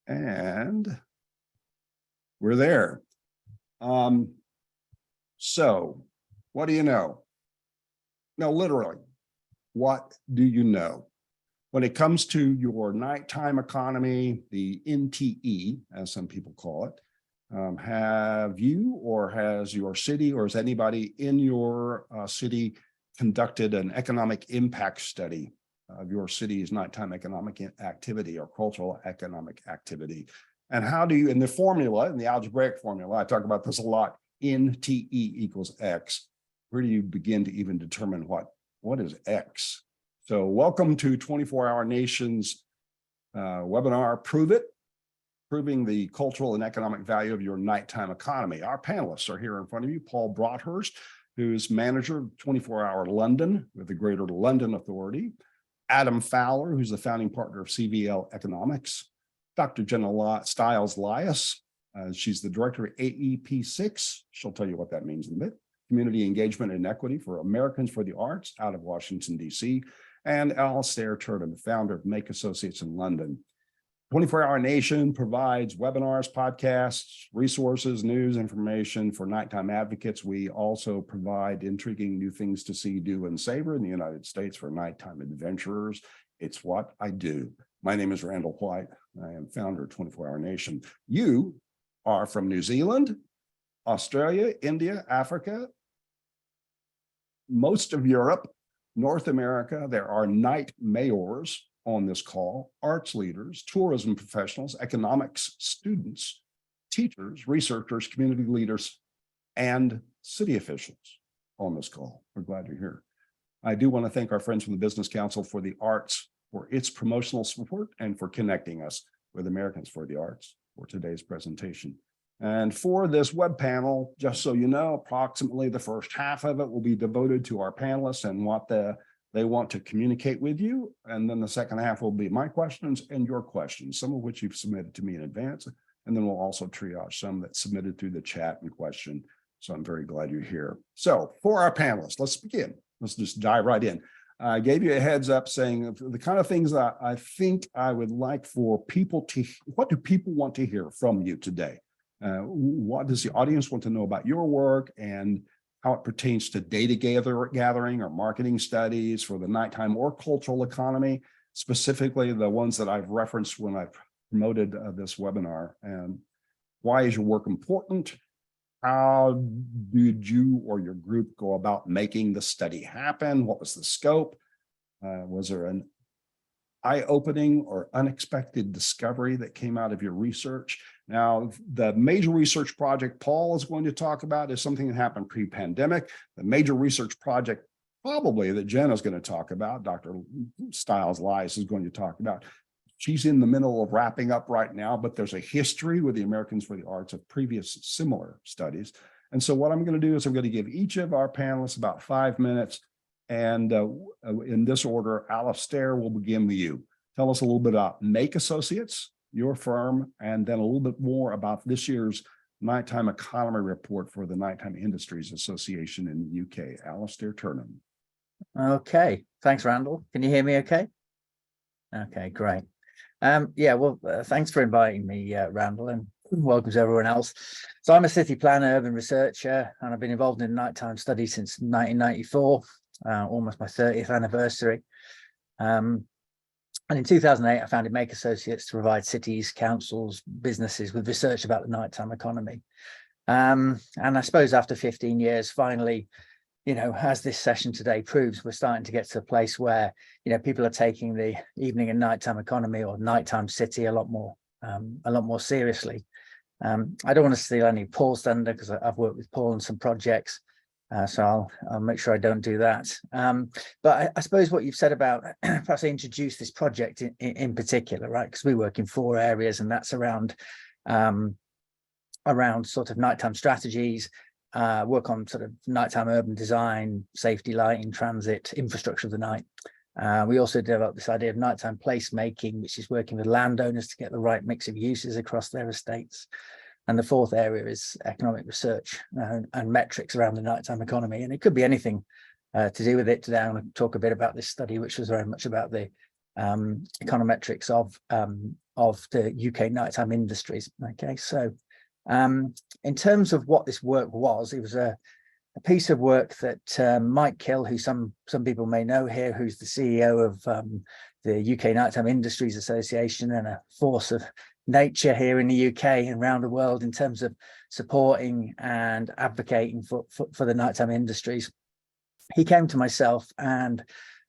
And we're there. So what do you know? No, literally, what do you know? When it comes to your nighttime economy, the NTE, as some people call it, have you or has your city or has anybody in your city conducted an economic impact study of your city's nighttime economic activity or cultural economic activity? And how do you, in the formula, in the algebraic formula, I talk about this a lot, NTE equals X. Where do you begin to even determine what is X? So welcome to 24 Hour Nation's webinar, Prove It, Proving the Cultural and Economic Value of Your Nighttime Economy. Our panelists are here in front of you. Paul Broadhurst, who's manager of 24 Hour London with the Greater London Authority. Adam Fowler, who's the founding partner of CVL Economics. Dr. Jenna Stiles Lias, she's the director of AEP6. She'll tell you what that means in a bit. Community Engagement and Equity for Americans for the Arts out of Washington, D.C. And Alastair Turnham, founder of Make Associates in London. 24 Hour Nation provides webinars, podcasts, resources, news, information for nighttime advocates. We also provide intriguing new things to see, do, and savor in the United States for nighttime adventurers. It's what I do. My name is Randall White. I am founder of 24 Hour Nation. You are from New Zealand, Australia, India, Africa, most of Europe, North America. There are night mayors on this call, arts leaders, tourism professionals, economics students, teachers, researchers, community leaders, and city officials on this call. We're glad you're here. I do want to thank our friends from the Business Council for the Arts, for its promotional support, and for connecting us with Americans for the Arts for today's presentation. And for this web panel, just so you know, approximately the first half of it will be devoted to our panelists and what they want to communicate with you. And then the second half will be my questions and your questions, some of which you've submitted to me in advance. And then we'll also triage some that submitted through the chat and question. So I'm very glad you're here. So for our panelists, let's begin. Let's just dive right in. I gave you a heads up saying the kind of things that I think I would like for people to, what do people want to hear from you today? What does the audience want to know about your work and how it pertains to data gathering or marketing studies for the nighttime or cultural economy, specifically the ones that I've referenced when I've promoted this webinar? And why is your work important? How did you or your group go about making the study happen? What was the scope? Was there an eye-opening or unexpected discovery that came out of your research? Now, the major research project Paul is going to talk about is something that happened pre-pandemic. The major research project probably that Jen is going to talk about, Dr. Stiles Lias is going to talk about. She's in the middle of wrapping up right now, but there's a history with the Americans for the Arts of previous similar studies. And so what I'm going to do is I'm going to give each of our panelists about 5 minutes. And in this order, Alastair will begin with you. Tell us a little bit about Make Associates, your firm, and then a little bit more about this year's Nighttime Economy Report for the Nighttime Industries Association in the UK. Alastair Turnham. Okay, thanks, Randall. Can you hear me okay? Okay, great. Thanks for inviting me, Randall, and welcome to everyone else. So I'm a city planner, urban researcher, and I've been involved in nighttime studies since 1994. Almost my 30th anniversary. And in 2008, I founded Make Associates to provide cities, councils, businesses with research about the nighttime economy. And I suppose after 15 years, finally, as this session today proves, we're starting to get to a place where, people are taking the evening and nighttime economy or nighttime city a lot more seriously. I don't want to steal any Paul's thunder because I've worked with Paul on some projects. So I'll make sure I don't do that. But I suppose what you've said about perhaps I introduce this project in particular, right? Because we work in 4 areas, and that's around sort of nighttime strategies, work on sort of nighttime urban design, safety, lighting, transit, infrastructure of the night. We also developed this idea of nighttime placemaking, which is working with landowners to get the right mix of uses across their estates. And the 4th area is economic research and metrics around the nighttime economy. And it could be anything to do with it. Today, I'm going to talk a bit about this study, which was very much about the econometrics of of the UK nighttime industries. Okay, so in terms of what this work was, it was a piece of work that Mike Kill, who some people may know here, who's the CEO of the UK Nighttime Industries Association and a force of nature here in the UK and around the world in terms of supporting and advocating for the nighttime industries. He came to myself and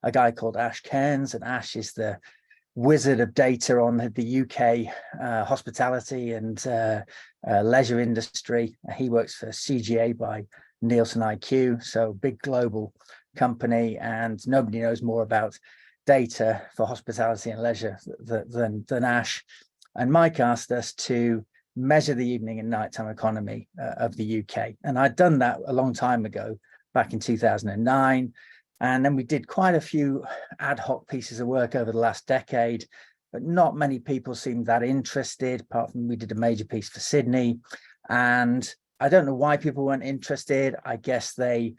a guy called Ash Cairns, and Ash is the wizard of data on the UK hospitality and leisure industry. He works for CGA by Nielsen IQ, so big global company, and nobody knows more about data for hospitality and leisure than Ash. And Mike asked us to measure the evening and nighttime economy of the UK. And I'd done that a long time ago, back in 2009. And then we did quite a few ad hoc pieces of work over the last decade, but not many people seemed that interested, apart from we did a major piece for Sydney. And I don't know why people weren't interested. I guess they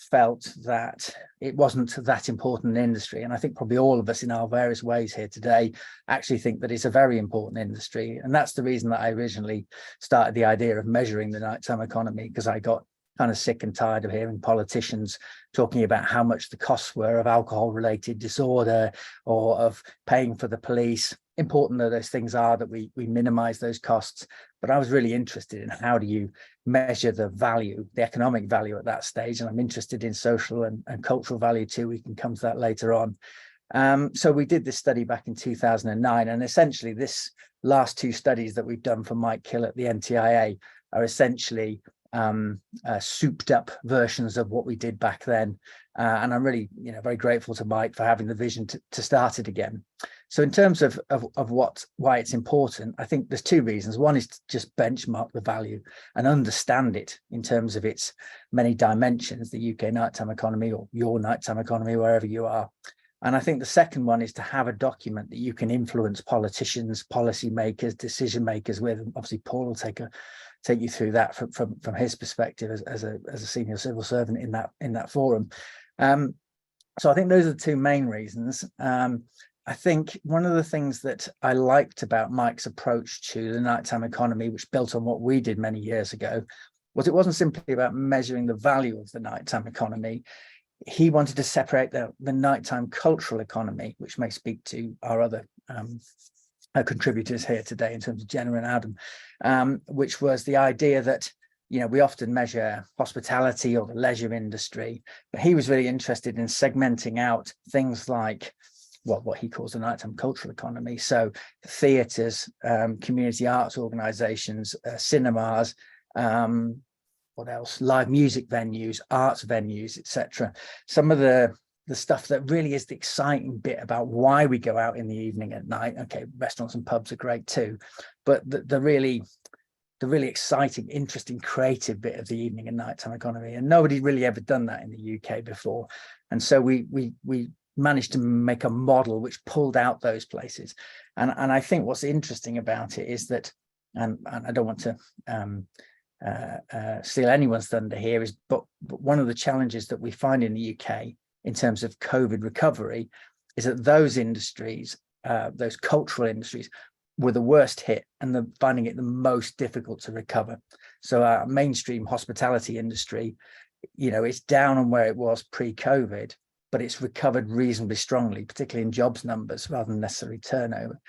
felt that it wasn't that important an industry. And I think probably all of us in our various ways here today actually think that it's a very important industry. And that's the reason that I originally started the idea of measuring the nighttime economy, because I got kind of sick and tired of hearing politicians talking about how much the costs were of alcohol-related disorder or of paying for the police. Important though those things are, that we minimize those costs. But I was really interested in how do you measure the value, the economic value at that stage. And I'm interested in social and cultural value too. We can come to that later on. So we did this study back in 2009. And essentially this last two studies that we've done for Mike Kill at the NTIA are essentially souped up versions of what we did back then. And I'm really, very grateful to Mike for having the vision to start it again. So in terms of why it's important, I think there's two reasons. One is to just benchmark the value and understand it in terms of its many dimensions, the UK nighttime economy or your nighttime economy, wherever you are. And I think the second one is to have a document that you can influence politicians, policymakers, decision makers with. And obviously, Paul will take you through that from his perspective as a senior civil servant in that forum. So I think those are the two main reasons. I think one of the things that I liked about Mike's approach to the nighttime economy, which built on what we did many years ago, was it wasn't simply about measuring the value of the nighttime economy. He wanted to separate the nighttime cultural economy, which may speak to our other contributors here today in terms of Jenna and Adam, which was the idea that, we often measure hospitality or the leisure industry, but he was really interested in segmenting out things like what he calls the nighttime cultural economy. So theatres, community arts organisations, cinemas, what else? Live music venues, arts venues, etc. Some of the stuff that really is the exciting bit about why we go out in the evening at night. Okay, restaurants and pubs are great too, but the really exciting, interesting, creative bit of the evening and nighttime economy, and nobody really ever done that in the UK before. And so we managed to make a model which pulled out those places. And I think what's interesting about it is that, and I don't want to steal anyone's thunder here, but one of the challenges that we find in the UK in terms of COVID recovery is that those industries, those cultural industries, were the worst hit and finding it the most difficult to recover. So our mainstream hospitality industry, it's down on where it was pre-COVID, but it's recovered reasonably strongly, particularly in jobs numbers rather than necessarily turnover.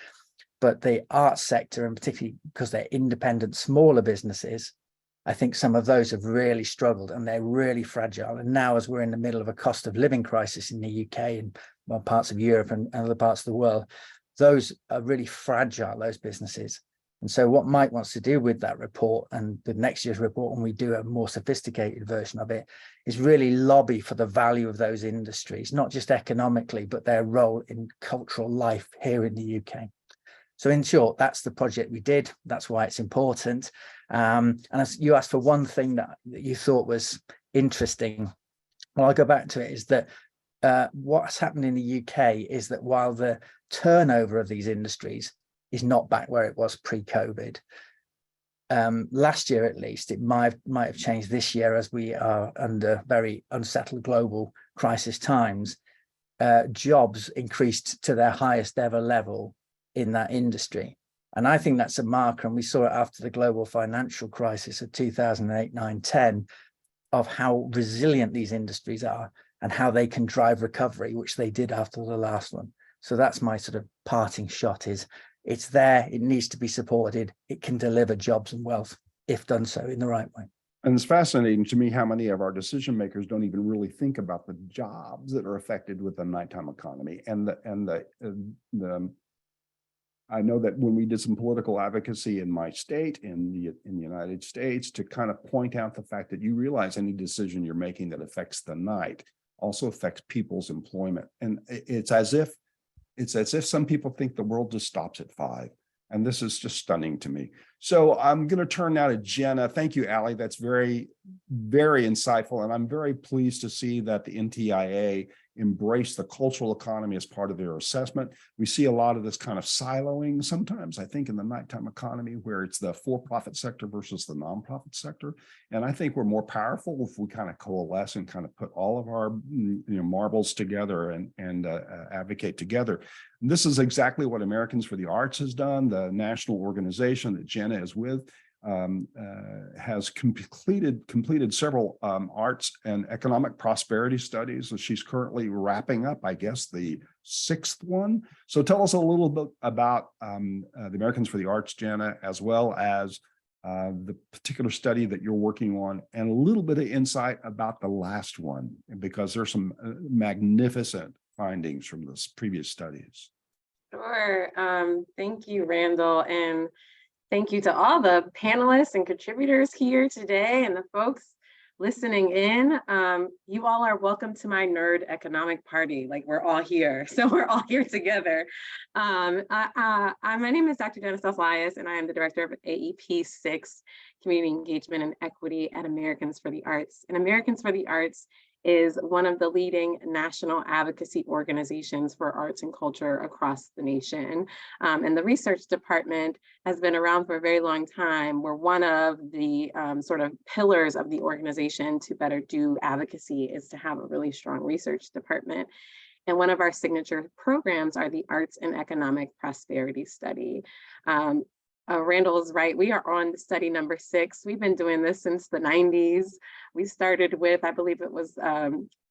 But the arts sector, and particularly because they're independent, smaller businesses, I think some of those have really struggled and they're really fragile. And now, as we're in the middle of a cost of living crisis in the UK and parts of Europe and other parts of the world, those are really fragile, those businesses. And so what Mike wants to do with that report and the next year's report, when we do a more sophisticated version of it, is really lobby for the value of those industries, not just economically, but their role in cultural life here in the UK. So in short, that's the project we did. That's why it's important. And as you asked for one thing that you thought was interesting, well, I'll go back to it, is that what's happened in the UK is that while the turnover of these industries is not back where it was pre-COVID, last year at least, it might have changed this year as we are under very unsettled global crisis times, jobs increased to their highest ever level in that industry. And I think that's a marker, and we saw it after the global financial crisis of 2008, 9, 10, of how resilient these industries are and how they can drive recovery, which they did after the last one. So that's my sort of parting shot is it's there, it needs to be supported, it can deliver jobs and wealth if done so in the right way. And it's fascinating to me how many of our decision makers don't even really think about the jobs that are affected with the nighttime economy. I know that when we did some political advocacy in my state, in the United States, to kind of point out the fact that you realize any decision you're making that affects the night also affects people's employment. And it's as if some people think the world just stops at 5. And this is just stunning to me. So I'm going to turn now to Jenna. Thank you, Allie. That's very, very insightful. And I'm very pleased to see that the NTIA embraced the cultural economy as part of their assessment. We see a lot of this kind of siloing sometimes, I think, in the nighttime economy, where it's the for-profit sector versus the nonprofit sector. And I think we're more powerful if we kind of coalesce and kind of put all of our marbles together and advocate together. And this is exactly what Americans for the Arts has done. The national organization that Jenna is with has completed several arts and economic prosperity studies. So she's currently wrapping up, I guess, the 6th one. So tell us a little bit about the Americans for the Arts, Jenna, as well as the particular study that you're working on, and a little bit of insight about the last one, because there's some magnificent findings from this previous studies. Sure. Thank you, Randall. And thank you to all the panelists and contributors here today and the folks listening in. You all are welcome to my nerd economic party. Like, we're all here. So we're all here together. My name is Dr. Jenna Self-Elias, and I am the director of AEP 6, Community Engagement and Equity at Americans for the Arts. And Americans for the Arts is one of the leading national advocacy organizations for arts and culture across the nation. And the research department has been around for a very long time. We're one of the sort of pillars of the organization to better do advocacy is to have a really strong research department. And one of our signature programs are the Arts and Economic Prosperity Study. Randall is right. We are on study number 6. We've been doing this since the 90s. We started with, I believe it was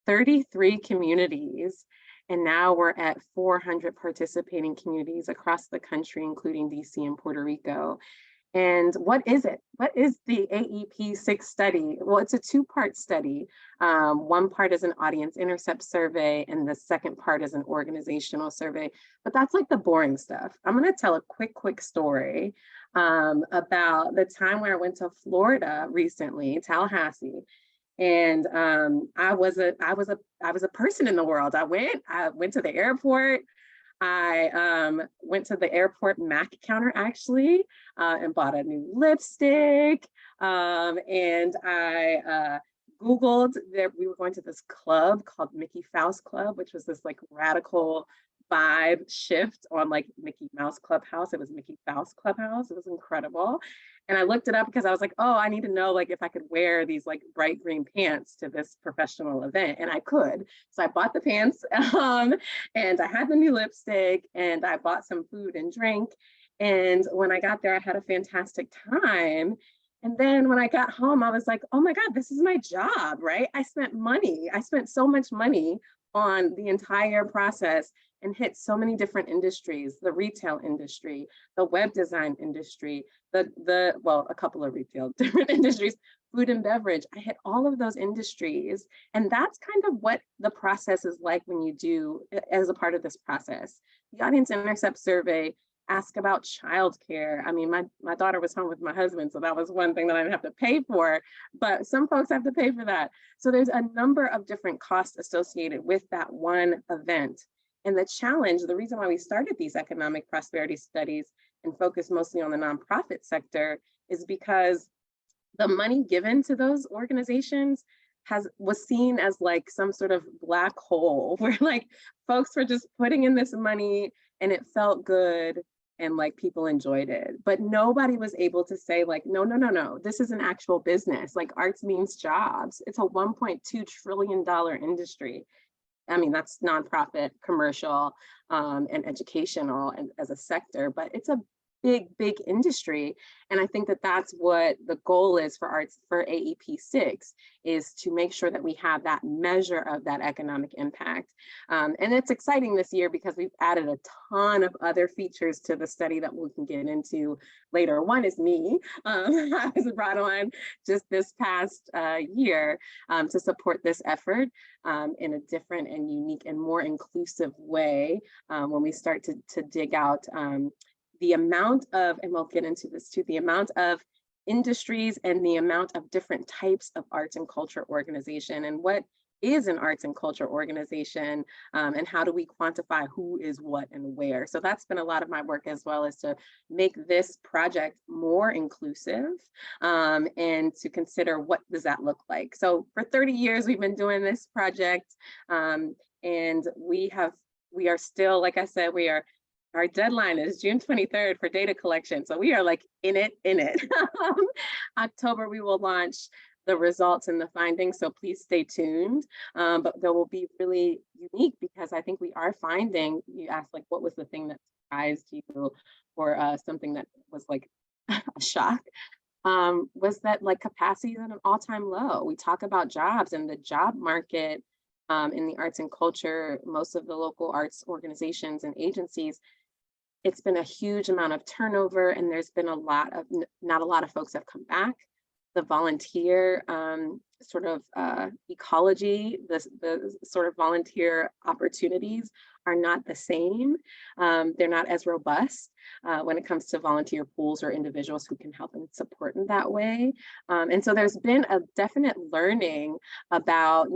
33 communities, and now we're at 400 participating communities across the country, including DC and Puerto Rico. And what is it? What is the AEP 6 study? Well, it's a 2-part study. One part is an audience intercept survey, and the second part is an organizational survey. But that's like the boring stuff. I'm going to tell a quick story about the time where I went to Florida recently, Tallahassee. And I was a person in the world. I went to the airport. I went to the airport MAC counter actually and bought a new lipstick. And I Googled that we were going to this club called Mickey Faust Club, which was this like radical vibe shift on like Mickey Mouse Clubhouse. It was Mickey Faust Clubhouse. It was incredible. And I looked it up because I was like, oh, I need to know like if I could wear these like bright green pants to this professional event. And I could. So I bought the pants and I had the new lipstick and I bought some food and drink. And when I got there, I had a fantastic time. And then when I got home, I was like, oh my God, this is my job, right? I spent money. I spent so much money on the entire process and hit so many different industries, the retail industry, the web design industry, a couple of retail different industries, food and beverage. I hit all of those industries. And that's kind of what the process is like when you do as a part of this process. The Audience Intercept survey ask about childcare. I mean, my daughter was home with my husband, so that was one thing that I didn't have to pay for, but some folks have to pay for that. So there's a number of different costs associated with that one event. And the challenge, the reason why we started these economic prosperity studies and focus mostly on the nonprofit sector is because the money given to those organizations was seen as like some sort of black hole where like folks were just putting in this money and it felt good and like people enjoyed it. But nobody was able to say like, no, this is an actual business. Like arts means jobs. It's a $1.2 trillion industry. I mean, that's nonprofit, commercial, and educational and as a sector, but it's a big industry. And I think that that's what the goal is for arts for AEP 6, is to make sure that we have that measure of that economic impact. And it's exciting this year because we've added a ton of other features to the study that we can get into later. One is me. I was brought on just this past year to support this effort in a different and unique and more inclusive way when we start to dig out the amount of, and we'll get into this too, the amount of industries and the amount of different types of arts and culture organization, and what is an arts and culture organization, and how do we quantify who is what and where. So that's been a lot of my work, as well as to make this project more inclusive and to consider what does that look like. So for 30 years, we've been doing this project, and we are still, like I said, our deadline is June 23rd for data collection. So we are like in it. October, we will launch the results and the findings. So please stay tuned. But they will be really unique because I think we are finding, you asked like, what was the thing that surprised you, or something that was like a shock, was that like capacity is at an all-time low. We talk about jobs and the job market in the arts and culture, most of the local arts organizations and agencies, it's been a huge amount of turnover, and there's been not a lot of folks have come back. The volunteer sort of ecology, the sort of volunteer opportunities are not the same. They're not as robust when it comes to volunteer pools or individuals who can help and support in that way. And so there's been a definite learning about,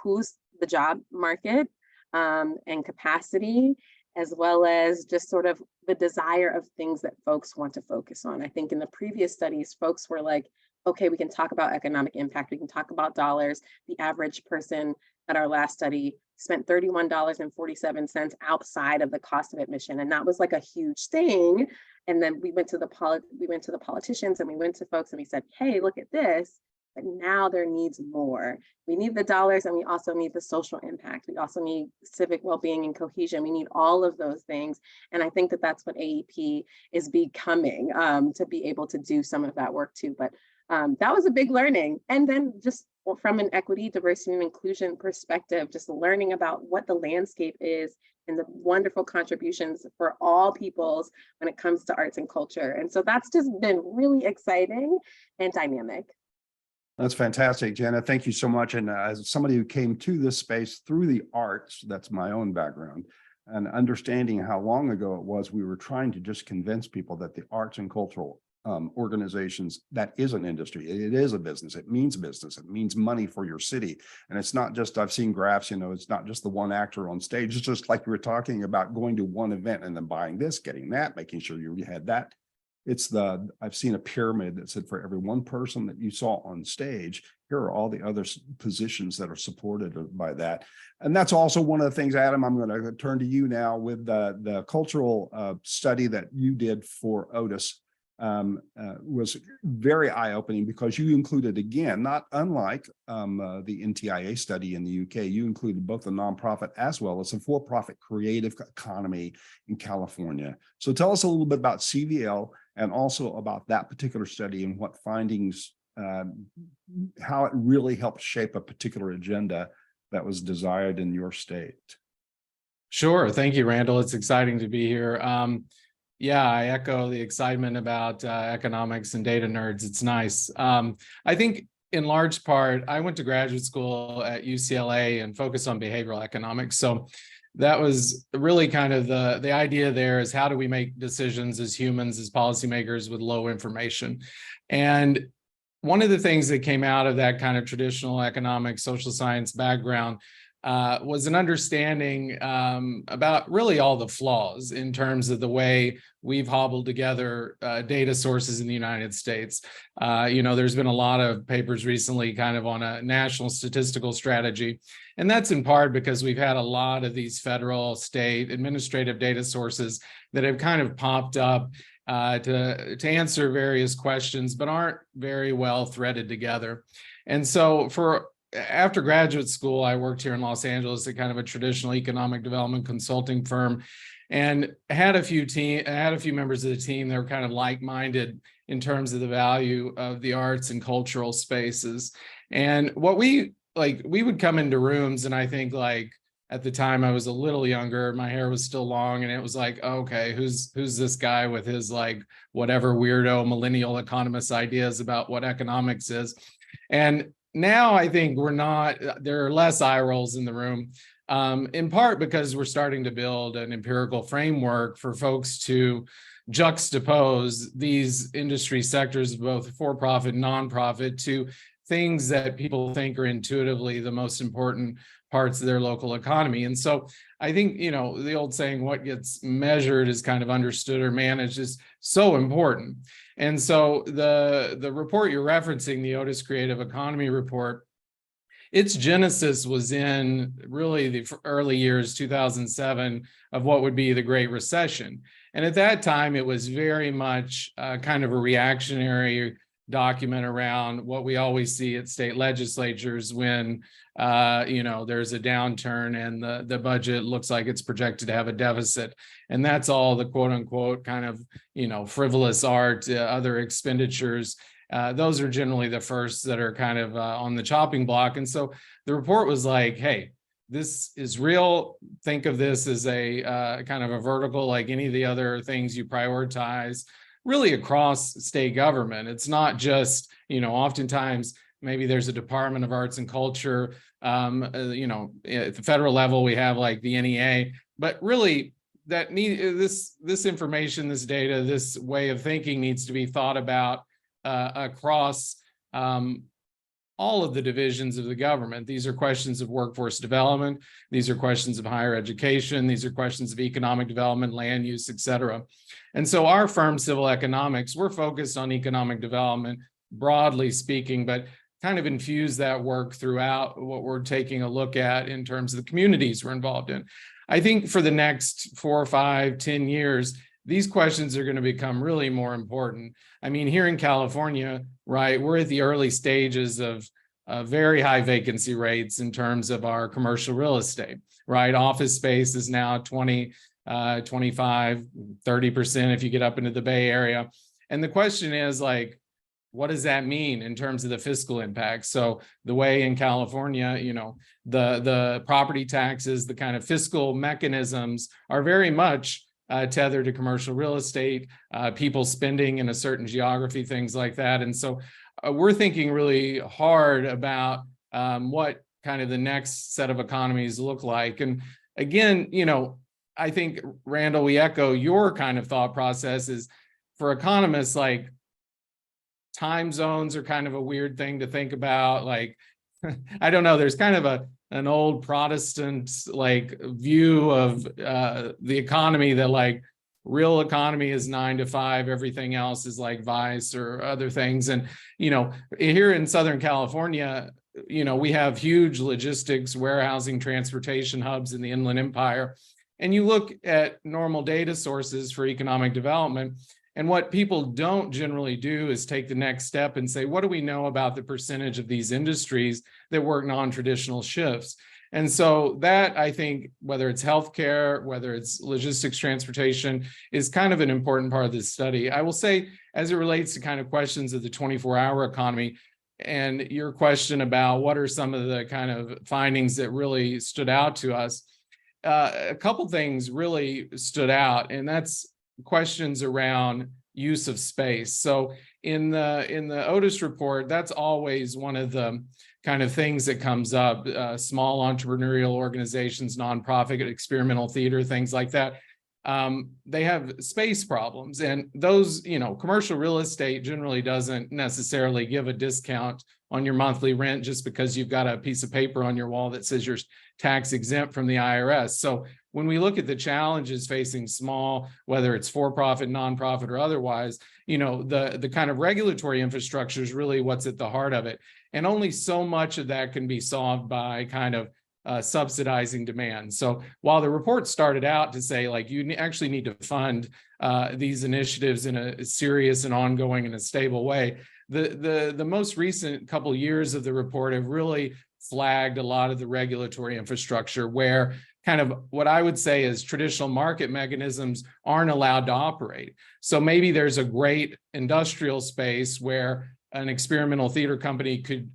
who's the job market and capacity, as well as just sort of the desire of things that folks want to focus on. I think in the previous studies, folks were like, okay, we can talk about economic impact, we can talk about dollars. The average person at our last study spent $31.47 outside of the cost of admission. And that was like a huge thing. And then we went to the politicians and we went to folks and we said, hey, look at this. But now there needs more. We need the dollars, and we also need the social impact. We also need civic well-being and cohesion. We need all of those things. And I think that that's what AEP is becoming, to be able to do some of that work too. But that was a big learning. And then just from an equity, diversity, and inclusion perspective, just learning about what the landscape is and the wonderful contributions for all peoples when it comes to arts and culture. And so that's just been really exciting and dynamic. That's fantastic, Jenna. Thank you so much. And as somebody who came to this space through the arts, that's my own background, and understanding how long ago it was we were trying to just convince people that the arts and cultural organizations, that is an industry. It is a business. It means business. It means money for your city. And it's not just, I've seen graphs, it's not just the one actor on stage. It's just like we were talking about going to one event and then buying this, getting that, making sure you had that. I've seen a pyramid that said for every one person that you saw on stage, here are all the other positions that are supported by that. And that's also one of the things, Adam, I'm going to turn to you now with the cultural study that you did for Otis. Was very eye-opening because you included, again, not unlike the NTIA study in the UK, you included both the nonprofit as well as a for-profit creative economy in California. So tell us a little bit about CVL and also about that particular study and what findings, how it really helped shape a particular agenda that was desired in your state. Sure. Thank you, Randall. It's exciting to be here. Yeah, I echo the excitement about economics and data nerds. It's nice. I think in large part, I went to graduate school at UCLA and focused on behavioral economics. So that was really kind of the idea there is how do we make decisions as humans, as policymakers with low information? And one of the things that came out of that kind of traditional economic, social science background was an understanding about really all the flaws in terms of the way we've hobbled together data sources in the United States. There's been a lot of papers recently kind of on a national statistical strategy, and that's in part because we've had a lot of these federal, state, administrative data sources that have kind of popped up to answer various questions, but aren't very well threaded together. And so after graduate school, I worked here in Los Angeles at kind of a traditional economic development consulting firm. and had a few members of the team that were kind of like-minded in terms of the value of the arts and cultural spaces. And what we would come into rooms, and I think like at the time I was a little younger, my hair was still long, and it was like, okay, who's this guy with his like whatever weirdo millennial economist ideas about what economics is. And now I think there are less eye rolls in the room, in part because we're starting to build an empirical framework for folks to juxtapose these industry sectors, both for-profit and nonprofit, to things that people think are intuitively the most important parts of their local economy. And so I think, the old saying, what gets measured is kind of understood or managed, is so important. And so the report you're referencing, the Otis Creative Economy Report, its genesis was in really the early years, 2007, of what would be the Great Recession. And at that time, it was very much kind of a reactionary document around what we always see at state legislatures when there's a downturn and the budget looks like it's projected to have a deficit. And that's all the quote unquote kind of frivolous art, other expenditures. Those are generally the first that are kind of on the chopping block. And so the report was like, hey, this is real. Think of this as a kind of a vertical, like any of the other things you prioritize really across state government. It's not just, oftentimes maybe there's a Department of Arts and Culture, at the federal level, we have like the NEA, but really this information, this data, this way of thinking needs to be thought about across all of the divisions of the government. These are questions of workforce development. These are questions of higher education. These are questions of economic development, land use, et cetera. And so our firm, Civil Economics, we're focused on economic development, broadly speaking, but kind of infuse that work throughout what we're taking a look at in terms of the communities we're involved in. I think for the next 4, 5, 10 years, these questions are going to become really more important. I mean, here in California, right, we're at the early stages of very high vacancy rates in terms of our commercial real estate, right? Office space is now 20, 25, 30% if you get up into the Bay Area. And the question is like, what does that mean in terms of the fiscal impact? So the way in California, the property taxes, the kind of fiscal mechanisms are very much tethered to commercial real estate, people spending in a certain geography, things like that. And so we're thinking really hard about what kind of the next set of economies look like. And again, I think, Randall, we echo your kind of thought process is for economists, like time zones are kind of a weird thing to think about. Like, I don't know, there's kind of an old Protestant like view of the economy that like real economy is 9 to 5, everything else is like vice or other things. And, here in Southern California, we have huge logistics, warehousing, transportation hubs in the Inland Empire. And you look at normal data sources for economic development, and what people don't generally do is take the next step and say, what do we know about the percentage of these industries that work non-traditional shifts? And so that, I think, whether it's healthcare, whether it's logistics, transportation, is kind of an important part of this study. I will say, as it relates to kind of questions of the 24-hour economy, and your question about what are some of the kind of findings that really stood out to us, a couple things really stood out, and that's questions around use of space. So in the Otis report, that's always one of the kind of things that comes up, small entrepreneurial organizations, nonprofit, experimental theater, things like that. They have space problems, and those, commercial real estate generally doesn't necessarily give a discount on your monthly rent just because you've got a piece of paper on your wall that says you're tax exempt from the IRS. So when we look at the challenges facing small, whether it's for-profit, nonprofit, or otherwise, the kind of regulatory infrastructure is really what's at the heart of it. And only so much of that can be solved by kind of subsidizing demand. So while the report started out to say, like, you actually need to fund these initiatives in a serious and ongoing and a stable way, the most recent couple years of the report have really flagged a lot of the regulatory infrastructure where kind of what I would say is traditional market mechanisms aren't allowed to operate. So maybe there's a great industrial space where an experimental theater company could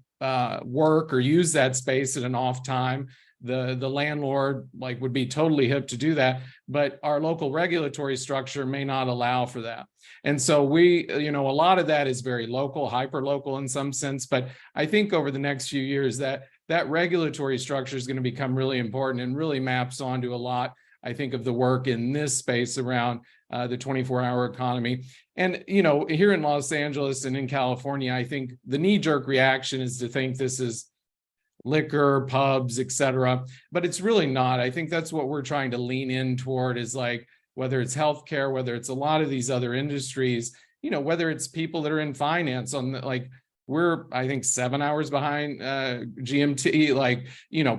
work or use that space at an off time. The landlord would be totally hip to do that, but our local regulatory structure may not allow for that. And so we, a lot of that is very local, hyper local in some sense, but I think over the next few years that regulatory structure is going to become really important and really maps onto a lot, I think, of the work in this space around the 24-hour economy. And, here in Los Angeles and in California, I think the knee-jerk reaction is to think this is liquor, pubs, et cetera, but it's really not. I think that's what we're trying to lean in toward, is whether it's healthcare, whether it's a lot of these other industries, whether it's people that are in finance we're, I think, 7 hours behind GMT.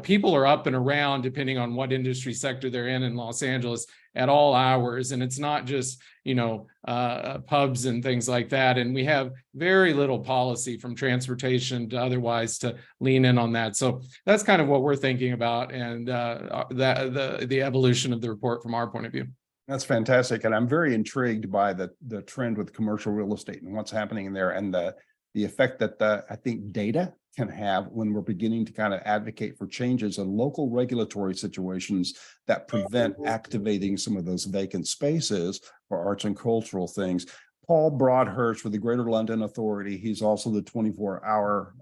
People are up and around depending on what industry sector they're in Los Angeles at all hours. And it's not just, pubs and things like that. And we have very little policy from transportation to otherwise to lean in on that. So that's kind of what we're thinking about, and the evolution of the report from our point of view. That's fantastic. And I'm very intrigued by the trend with commercial real estate and what's happening in there, and the effect that I think data can have when we're beginning to kind of advocate for changes in local regulatory situations that prevent activating some of those vacant spaces for arts and cultural things. Paul Broadhurst with the Greater London Authority. He's also the 24-hour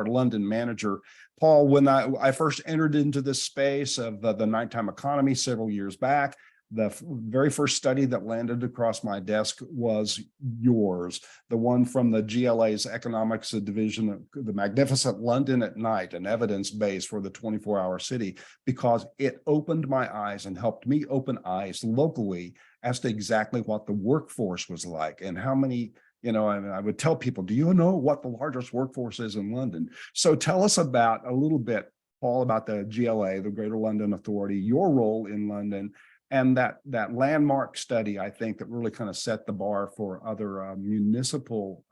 London manager. Paul, when I first entered into this space of the nighttime economy several years back, the very first study that landed across my desk was yours, the one from the GLA's economics division, the Magnificent London at Night, an evidence base for the 24-hour city, because it opened my eyes and helped me open eyes locally as to exactly what the workforce was like and how many, and I would tell people, do you know what the largest workforce is in London? So tell us about a little bit, Paul, about the GLA, the Greater London Authority, your role in London, and that landmark study, I think, that really kind of set the bar for other municipal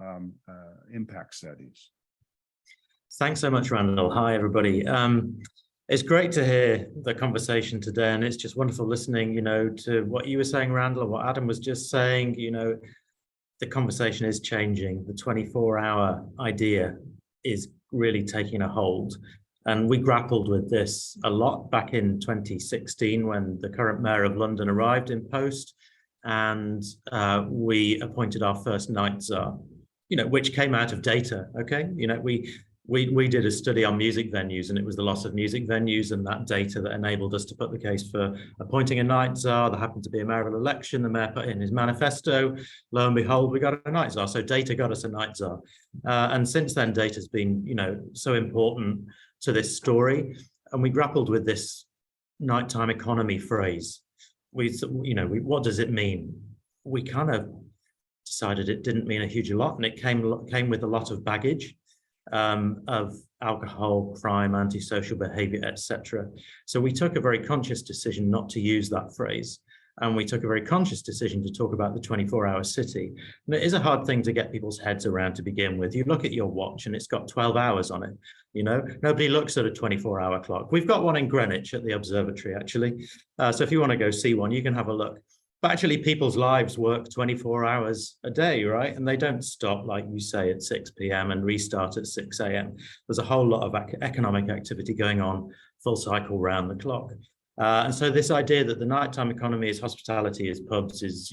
impact studies. Thanks so much, Randall. Hi, everybody. It's great to hear the conversation today, and it's just wonderful listening, to what you were saying, Randall, and what Adam was just saying. The conversation is changing. The 24-hour idea is really taking a hold. And we grappled with this a lot back in 2016 when the current mayor of London arrived in post, and we appointed our first night czar, which came out of data. Okay, we did a study on music venues, and it was the loss of music venues and that data that enabled us to put the case for appointing a night czar. There happened to be a mayoral election. The mayor put in his manifesto. Lo and behold, we got a night czar. So data got us a night czar, and since then, data's been so important to this story, and we grappled with this nighttime economy phrase. What does it mean? We kind of decided it didn't mean a huge lot, and it came with a lot of baggage of alcohol, crime, antisocial behavior, etc. So we took a very conscious decision not to use that phrase, and we took a very conscious decision to talk about the 24-hour city. And it is a hard thing to get people's heads around to begin with. You look at your watch and it's got 12 hours on it. Nobody looks at a 24-hour clock. We've got one in Greenwich at the observatory, actually. So if you want to go see one, you can have a look. But actually, people's lives work 24 hours a day, right? And they don't stop, like you say, at 6 p.m. and restart at 6 a.m. There's a whole lot of economic activity going on full cycle round the clock. And so this idea that the nighttime economy is hospitality, is pubs, is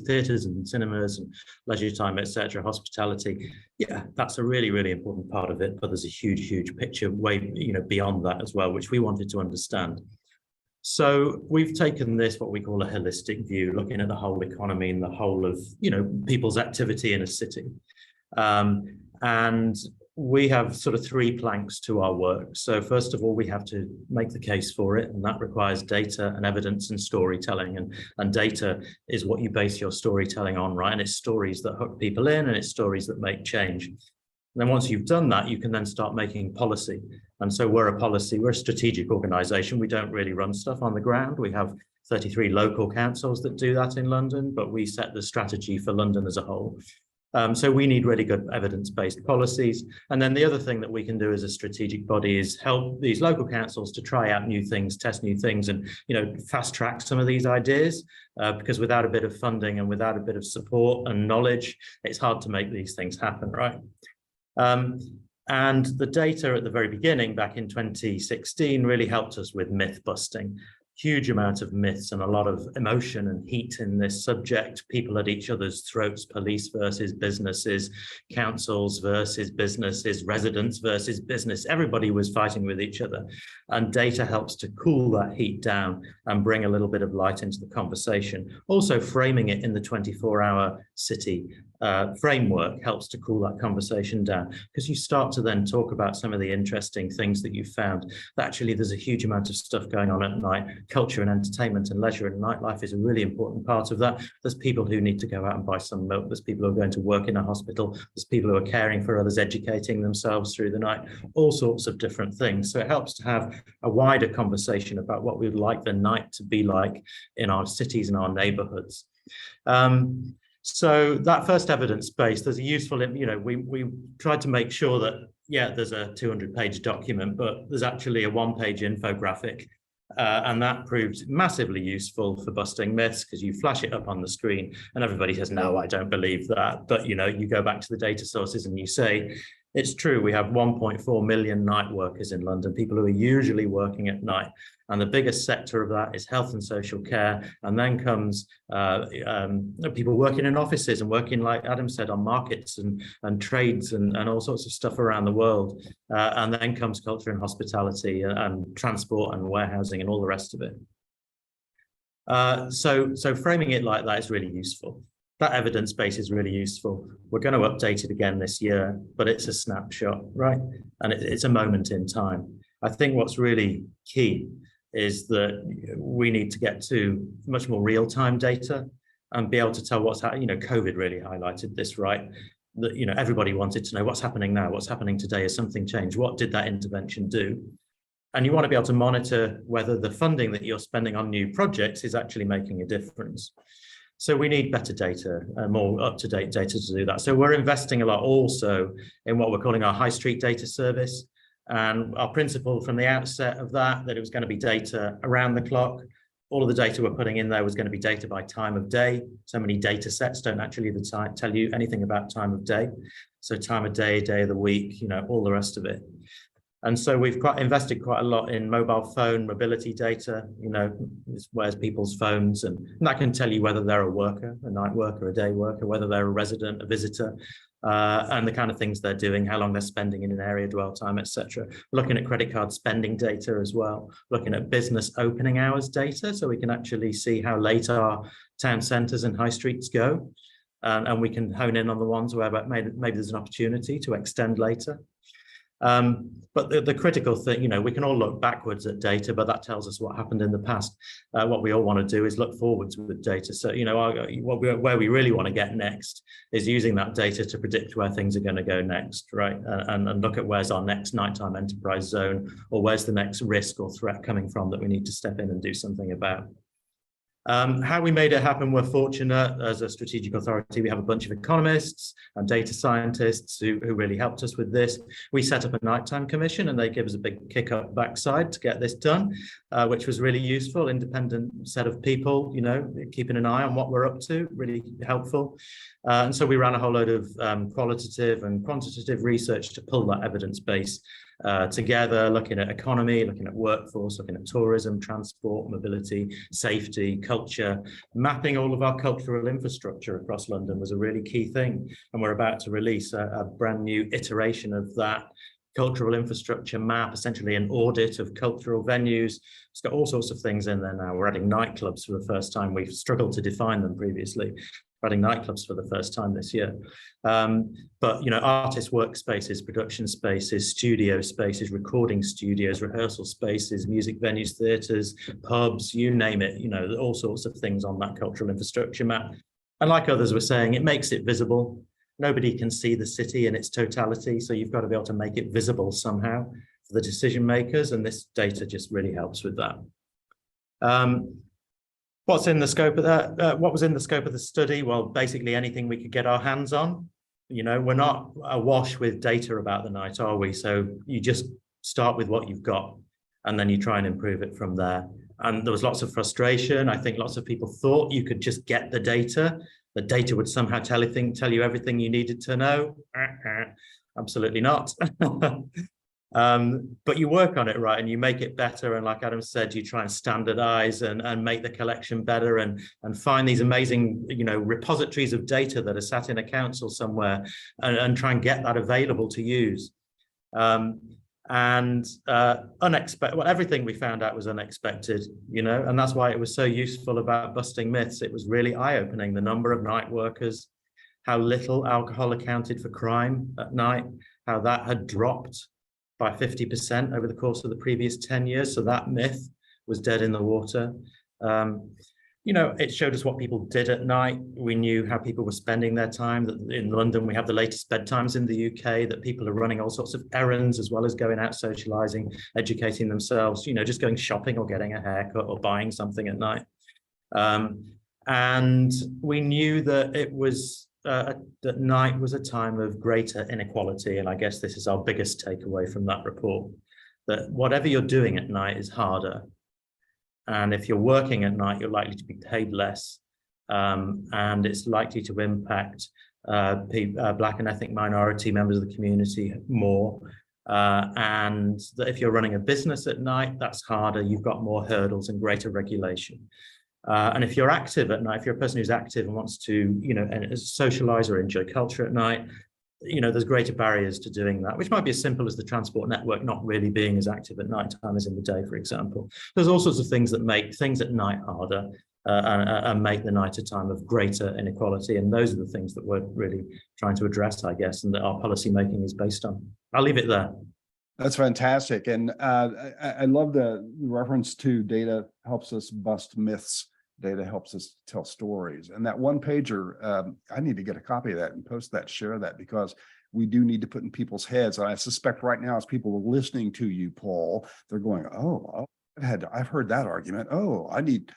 theatres and cinemas and leisure time, etc., hospitality, yeah, that's a really, really important part of it. But there's a huge, huge picture way beyond that as well, which we wanted to understand. So we've taken this, what we call a holistic view, looking at the whole economy and the whole of people's activity in a city. And we have sort of 3 planks to our work. So first of all, we have to make the case for it, and that requires data and evidence and storytelling. And data is what you base your storytelling on, right? And it's stories that hook people in, and it's stories that make change. And then once you've done that, you can then start making policy. And so we're a strategic organization. We don't really run stuff on the ground. We have 33 local councils that do that in London, but we set the strategy for London as a whole. So we need really good evidence-based policies. And then the other thing that we can do as a strategic body is help these local councils to try out new things, test new things, and fast track some of these ideas, because without a bit of funding and without a bit of support and knowledge, it's hard to make these things happen, right? And the data at the very beginning, back in 2016, really helped us with myth busting. Huge amount of myths and a lot of emotion and heat in this subject, people at each other's throats, police versus businesses, councils versus businesses, residents versus business. Everybody was fighting with each other, and data helps to cool that heat down and bring a little bit of light into the conversation. Also framing it in the 24-hour city framework helps to cool that conversation down, because you start to then talk about some of the interesting things that you found. That actually there's a huge amount of stuff going on at night. Culture and entertainment and leisure and nightlife is a really important part of that. There's people who need to go out and buy some milk. There's people who are going to work in a hospital. There's people who are caring for others, educating themselves through the night, all sorts of different things. So it helps to have a wider conversation about what we would like the night to be like in our cities and our neighborhoods. So that first evidence base, there's a useful, we tried to make sure that, yeah, there's a 200-page document, but there's actually a one-page infographic. And that proved massively useful for busting myths, because you flash it up on the screen and everybody says, no, I don't believe that. But, you go back to the data sources and you say, it's true, we have 1.4 million night workers in London, people who are usually working at night. And the biggest sector of that is health and social care. And then comes people working in offices and working, like Adam said, on markets and trades and all sorts of stuff around the world. And then comes culture and hospitality and transport and warehousing and all the rest of it. So framing it like that is really useful. That evidence base is really useful. We're going to update it again this year, but it's a snapshot, right? And it's a moment in time. I think what's really key is that we need to get to much more real-time data and be able to tell what's happening. COVID really highlighted this, right? That, everybody wanted to know what's happening now, what's happening today, has something changed? What did that intervention do? And you want to be able to monitor whether the funding that you're spending on new projects is actually making a difference. So we need better data, more up-to-date data to do that. So we're investing a lot also in what we're calling our high street data service. And our principle from the outset of that it was going to be data around the clock. All of the data we're putting in there was going to be data by time of day. So many data sets don't actually tell you anything about time of day. So time of day, day of the week, all the rest of it. And so we've invested quite a lot in mobile phone mobility data, where's people's phones, and that can tell you whether they're a worker, a night worker, a day worker, whether they're a resident, a visitor, and the kind of things they're doing, how long they're spending in an area, dwell time, etc. Looking at credit card spending data as well, looking at business opening hours data, so we can actually see how late our town centres and high streets go, and we can hone in on the ones where maybe there's an opportunity to extend later. But the critical thing, we can all look backwards at data, but that tells us what happened in the past. What we all want to do is look forwards with data. So, where we really want to get next is using that data to predict where things are going to go next, right? And look at where's our next nighttime enterprise zone, or where's the next risk or threat coming from that we need to step in and do something about. How we made it happen, we're fortunate as a strategic authority. We have a bunch of economists and data scientists who really helped us with this. We set up a nighttime commission and they give us a big kick up backside to get this done, which was really useful. Independent set of people, keeping an eye on what we're up to, really helpful. And so we ran a whole load of qualitative and quantitative research to pull that evidence base together, looking at economy, looking at workforce, looking at tourism, transport, mobility, safety, culture. Mapping all of our cultural infrastructure across London was a really key thing. And we're about to release a brand new iteration of that cultural infrastructure map, essentially an audit of cultural venues. It's got all sorts of things in there now. We're adding nightclubs for the first time. We've struggled to define them previously. We're adding nightclubs for the first time this year. But artist workspaces, production spaces, studio spaces, recording studios, rehearsal spaces, music venues, theatres, pubs, you name it, all sorts of things on that cultural infrastructure map. And like others were saying, it makes it visible. Nobody can see the city in its totality, so you've got to be able to make it visible somehow for the decision makers, and this data just really helps with that. What's in the scope of that? What was in the scope of the study? Well, basically anything we could get our hands on. You know, we're not awash with data about the night, are we? So you just start with what you've got, and then you try and improve it from there. And there was lots of frustration. I think lots of people thought you could just get the data. The data would somehow tell you everything you needed to know. Absolutely not. But you work on it, right, and you make it better. And like Adam said, you try and standardize and make the collection better, and find these amazing, you know, repositories of data that are sat in a council somewhere, and try and get that available to use. Unexpected, well, everything we found out was unexpected, you know, and that's why it was so useful about busting myths. It was really eye-opening, the number of night workers, how little alcohol accounted for crime at night, how that had dropped by 50% over the course of the previous 10 years. So that myth was dead in the water. You know, it showed us what people did at night. We knew how people were spending their time. That in London, we have the latest bedtimes in the UK, that people are running all sorts of errands as well as going out socializing, educating themselves, you know, just going shopping or getting a haircut or buying something at night. And we knew that it was that night was a time of greater inequality. And I guess this is our biggest takeaway from that report, that whatever you're doing at night is harder. And if you're working at night, you're likely to be paid less. And it's likely to impact Black and ethnic minority members of the community more. And that if you're running a business at night, that's harder. You've got more hurdles and greater regulation. And if you're active at night, if you're a person who's active and wants to, you know, and socialize or enjoy culture at night, you know, there's greater barriers to doing that, which might be as simple as the transport network not really being as active at night time as in the day, for example. There's all sorts of things that make things at night harder and make the night a time of greater inequality. And those are the things that we're really trying to address, I guess, and that our policy making is based on. I'll leave it there. That's fantastic. And I love the reference to data helps us bust myths. Data helps us tell stories. And that one pager, I need to get a copy of that and post that, share that, because we do need to put in people's heads. And I suspect right now, as people are listening to you, Paul, they're going, "Oh, I've heard that argument. Oh, I need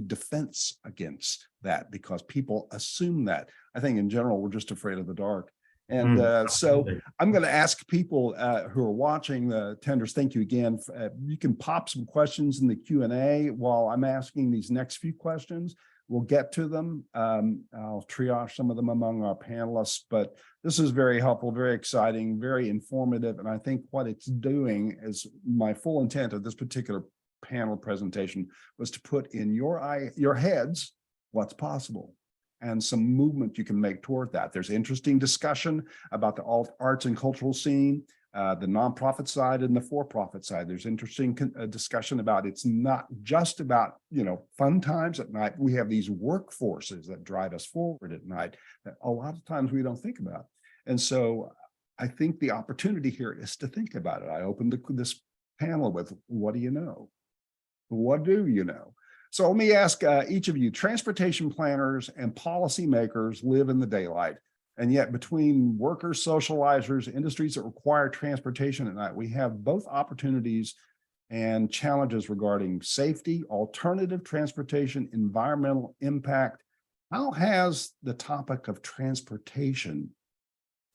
defense against that," because people assume that. I think in general, we're just afraid of the dark. And so I'm going to ask people who are watching, the attenders, thank you again. You can pop some questions in the Q&A while I'm asking these next few questions. We'll get to them. I'll triage some of them among our panelists, but this is very helpful, very exciting, very informative. And I think what it's doing is, my full intent of this particular panel presentation was to put in your heads what's possible and some movement you can make toward that. There's interesting discussion about the alt arts and cultural scene, the nonprofit side and the for-profit side. There's interesting discussion about, it's not just about, you know, fun times at night. We have these workforces that drive us forward at night that a lot of times we don't think about. And so I think the opportunity here is to think about it. I opened this panel with, what do you know? What do you know? So let me ask each of you, transportation planners and policymakers live in the daylight. And yet between workers, socializers, industries that require transportation at night, we have both opportunities and challenges regarding safety, alternative transportation, environmental impact. How has the topic of transportation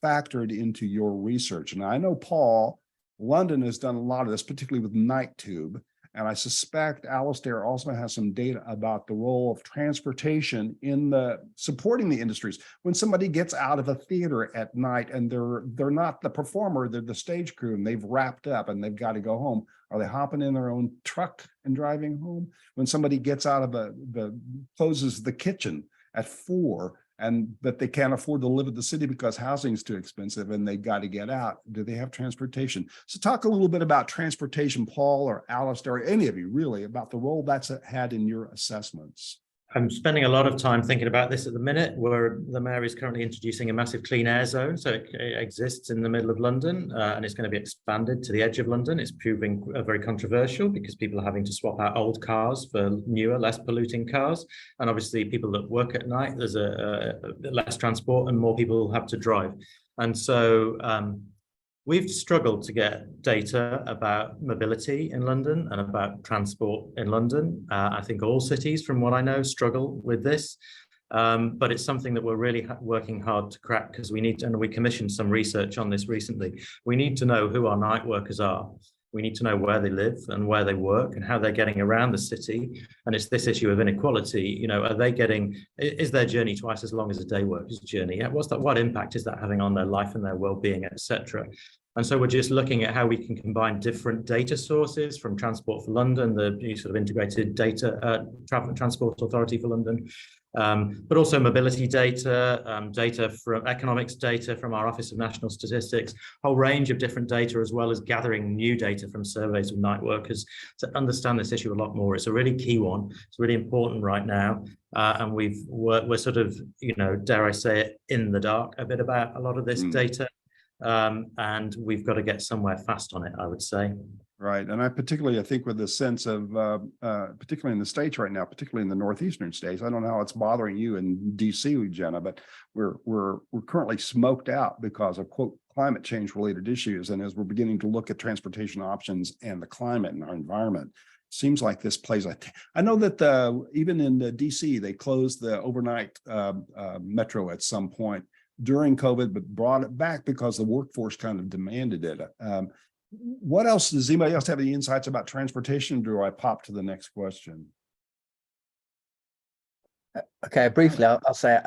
factored into your research? And I know, Paul, London has done a lot of this, particularly with NightTube. And I suspect Alistair also has some data about the role of transportation in supporting the industries. When somebody gets out of a theater at night and they're not the performer, they're the stage crew, and they've wrapped up and they've got to go home. Are they hopping in their own truck and driving home? When somebody gets out of closes the kitchen at 4, but they can't afford to live in the city because housing is too expensive and they got to get out, do they have transportation? So talk a little bit about transportation, Paul or Alistair, or any of you really, about the role that's had in your assessments. I'm spending a lot of time thinking about this at the minute, where the mayor is currently introducing a massive clean air zone. So it exists in the middle of London and it's going to be expanded to the edge of London. It's proving very controversial because people are having to swap out old cars for newer, less polluting cars. And obviously people that work at night, there's less transport and more people have to drive. And so we've struggled to get data about mobility in London and about transport in London. I think all cities, from what I know, struggle with this. But it's something that we're really working hard to crack, because we need to, and we commissioned some research on this recently. We need to know who our night workers are. We need to know where they live and where they work and how they're getting around the city. And it's this issue of inequality. You know, are they getting, is their journey twice as long as a day worker's journey? What impact is that having on their life and their well-being, etc.? And so we're just looking at how we can combine different data sources from Transport for London, the sort of integrated data, Transport Authority for London, but also mobility data, data from economics data from our Office of National Statistics, a whole range of different data, as well as gathering new data from surveys of night workers to understand this issue a lot more. It's a really key one. It's really important right now. And we're sort of, you know, dare I say it, in the dark a bit about a lot of this data. And we've got to get somewhere fast on it, I would say. Right. And I think with the sense of, particularly in the States right now, particularly in the Northeastern states, I don't know how it's bothering you in DC, Jenna, but we're currently smoked out because of, quote, climate change related issues. And as we're beginning to look at transportation options and the climate and our environment, seems like this plays I know that even in the DC, they closed the overnight metro at some point during COVID, but brought it back because the workforce kind of demanded it. What else, does anybody else have any insights about transportation? Or do I pop to the next question? Okay, briefly, I'll say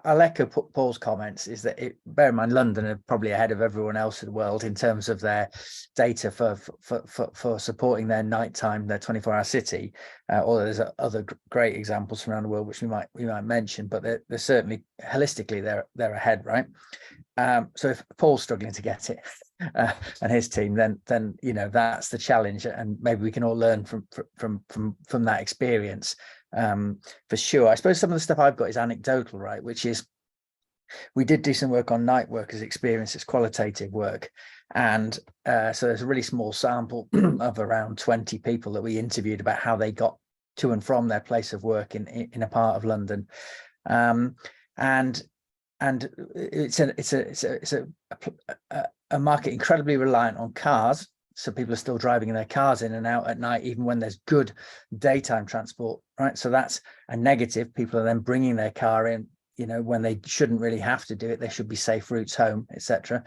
I'll echo Paul's comments, is that bear in mind London are probably ahead of everyone else in the world in terms of their data for supporting their nighttime, their 24-hour city. Although there's other great examples from around the world which we might mention, but they're certainly holistically they're ahead, right? So if Paul's struggling to get it and his team, then you know that's the challenge, and maybe we can all learn from that experience. For sure. I suppose some of the stuff I've got is anecdotal, right? Which is, we did do some work on night workers' experience. It's qualitative work. And so there's a really small sample of around 20 people that we interviewed about how they got to and from their place of work in a part of London. And it's a market incredibly reliant on cars. So people are still driving in their cars in and out at night, even when there's good daytime transport, right? So that's a negative. People are then bringing their car in, you know, when they shouldn't really have to do it. There should be safe routes home, etc.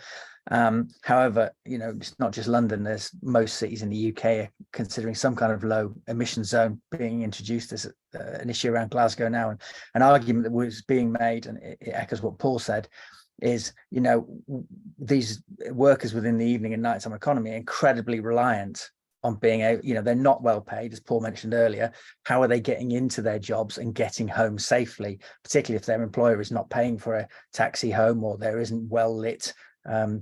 However, you know, it's not just London. There's most cities in the UK are considering some kind of low emission zone being introduced. There's an issue around Glasgow now, and an argument that was being made, and it echoes what Paul said, is, you know, these workers within the evening and nighttime economy are incredibly reliant on being you know, they're not well paid, as Paul mentioned earlier. How are they getting into their jobs and getting home safely, particularly if their employer is not paying for a taxi home or there isn't well lit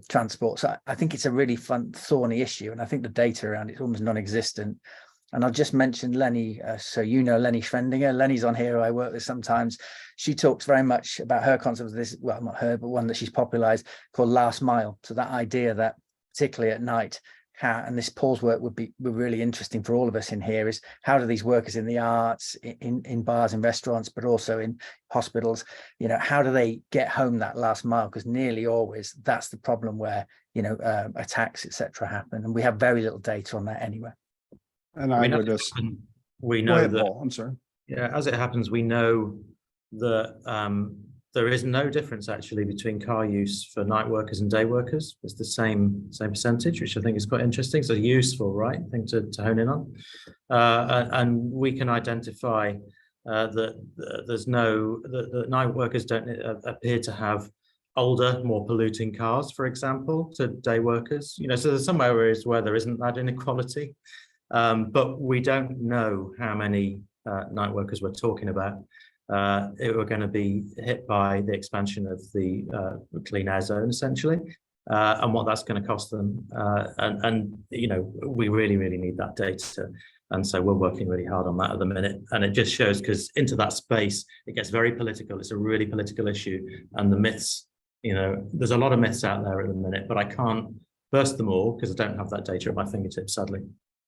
transport? So I think it's a really thorny issue, and I think the data around it's almost non-existent. And I'll just mention Lenny, so you know Lenny Schwendinger. Lenny's on here, who I work with sometimes. She talks very much about her concept of this, well, not her, but one that she's popularized, called last mile. So that idea that, particularly at night, and this Paul's work would be really interesting for all of us in here, is how do these workers in the arts, in bars and restaurants, but also in hospitals, you know, how do they get home that last mile? Because nearly always that's the problem where, you know, attacks, etc. happen. And we have very little data on that anyway. And I mean, we know that, Paul, I'm sorry. Yeah, as it happens, we know that there is no difference actually between car use for night workers and day workers. It's the same percentage, which I think is quite interesting. It's a useful, right, thing to hone in on. And we can identify that the night workers don't appear to have older, more polluting cars, for example, to day workers. You know, so there's some areas where there isn't that inequality. But we don't know how many night workers we're talking about. We're going to be hit by the expansion of the clean air zone, essentially, and what that's going to cost them. And you know, we really need that data. And so we're working really hard on that at the minute. And it just shows, because into that space, it gets very political. It's a really political issue. And the myths, you know, there's a lot of myths out there at the minute, but I can't burst them all because I don't have that data at my fingertips, sadly.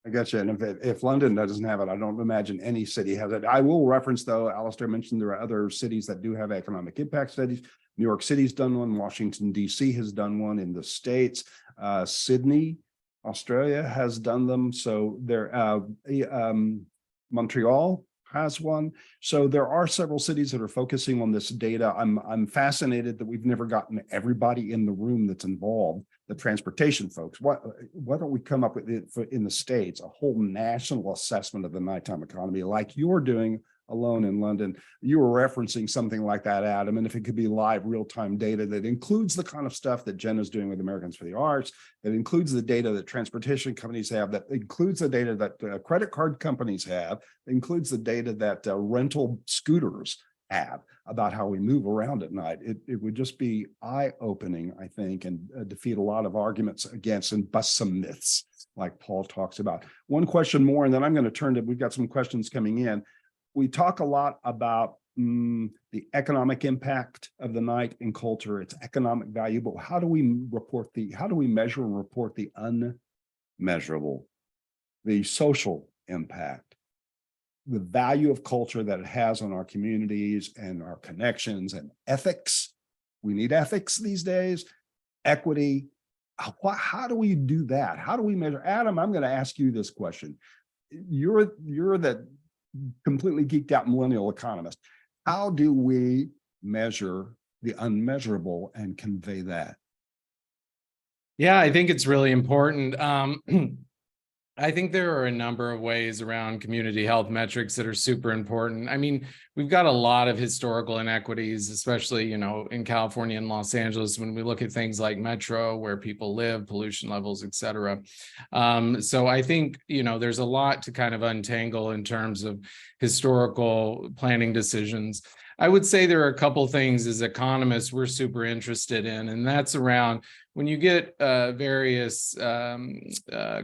I got you. And if London doesn't have it, I don't imagine any city has it. I will reference, though, Alistair mentioned there are other cities that do have economic impact studies. New York City's done one. Washington, D.C. has done one in the States. Sydney, Australia has done them. So there, Montreal has one. So there are several cities that are focusing on this data. I'm fascinated that we've never gotten everybody in the room that's involved, the transportation folks. Why don't we come up with it in the States, a whole national assessment of the nighttime economy like you're doing alone in London? You were referencing something like that, Adam, and if it could be live real-time data that includes the kind of stuff that Jen is doing with Americans for the Arts, that includes the data that transportation companies have, that includes the data that credit card companies have, that includes the data that rental scooters have about how we move around at night. It would just be eye-opening, I think, and defeat a lot of arguments against and bust some myths like Paul talks about. One question more, and then I'm going to turn to, we've got some questions coming in. We talk a lot about the economic impact of the night in culture, its economic value, but how do we measure and report the unmeasurable, the social impact, the value of culture that it has on our communities and our connections and ethics? We need ethics these days, equity. How do we do that? How do we measure? Adam, I'm going to ask you this question. You're the completely geeked out millennial economist. How do we measure the unmeasurable and convey that? Yeah, I think it's really important. I think there are a number of ways around community health metrics that are super important. I mean, we've got a lot of historical inequities, especially, in California and Los Angeles, when we look at things like metro, where people live, pollution levels, et cetera. So I think, there's a lot to kind of untangle in terms of historical planning decisions. I would say there are a couple things as economists we're super interested in, and that's around when you get various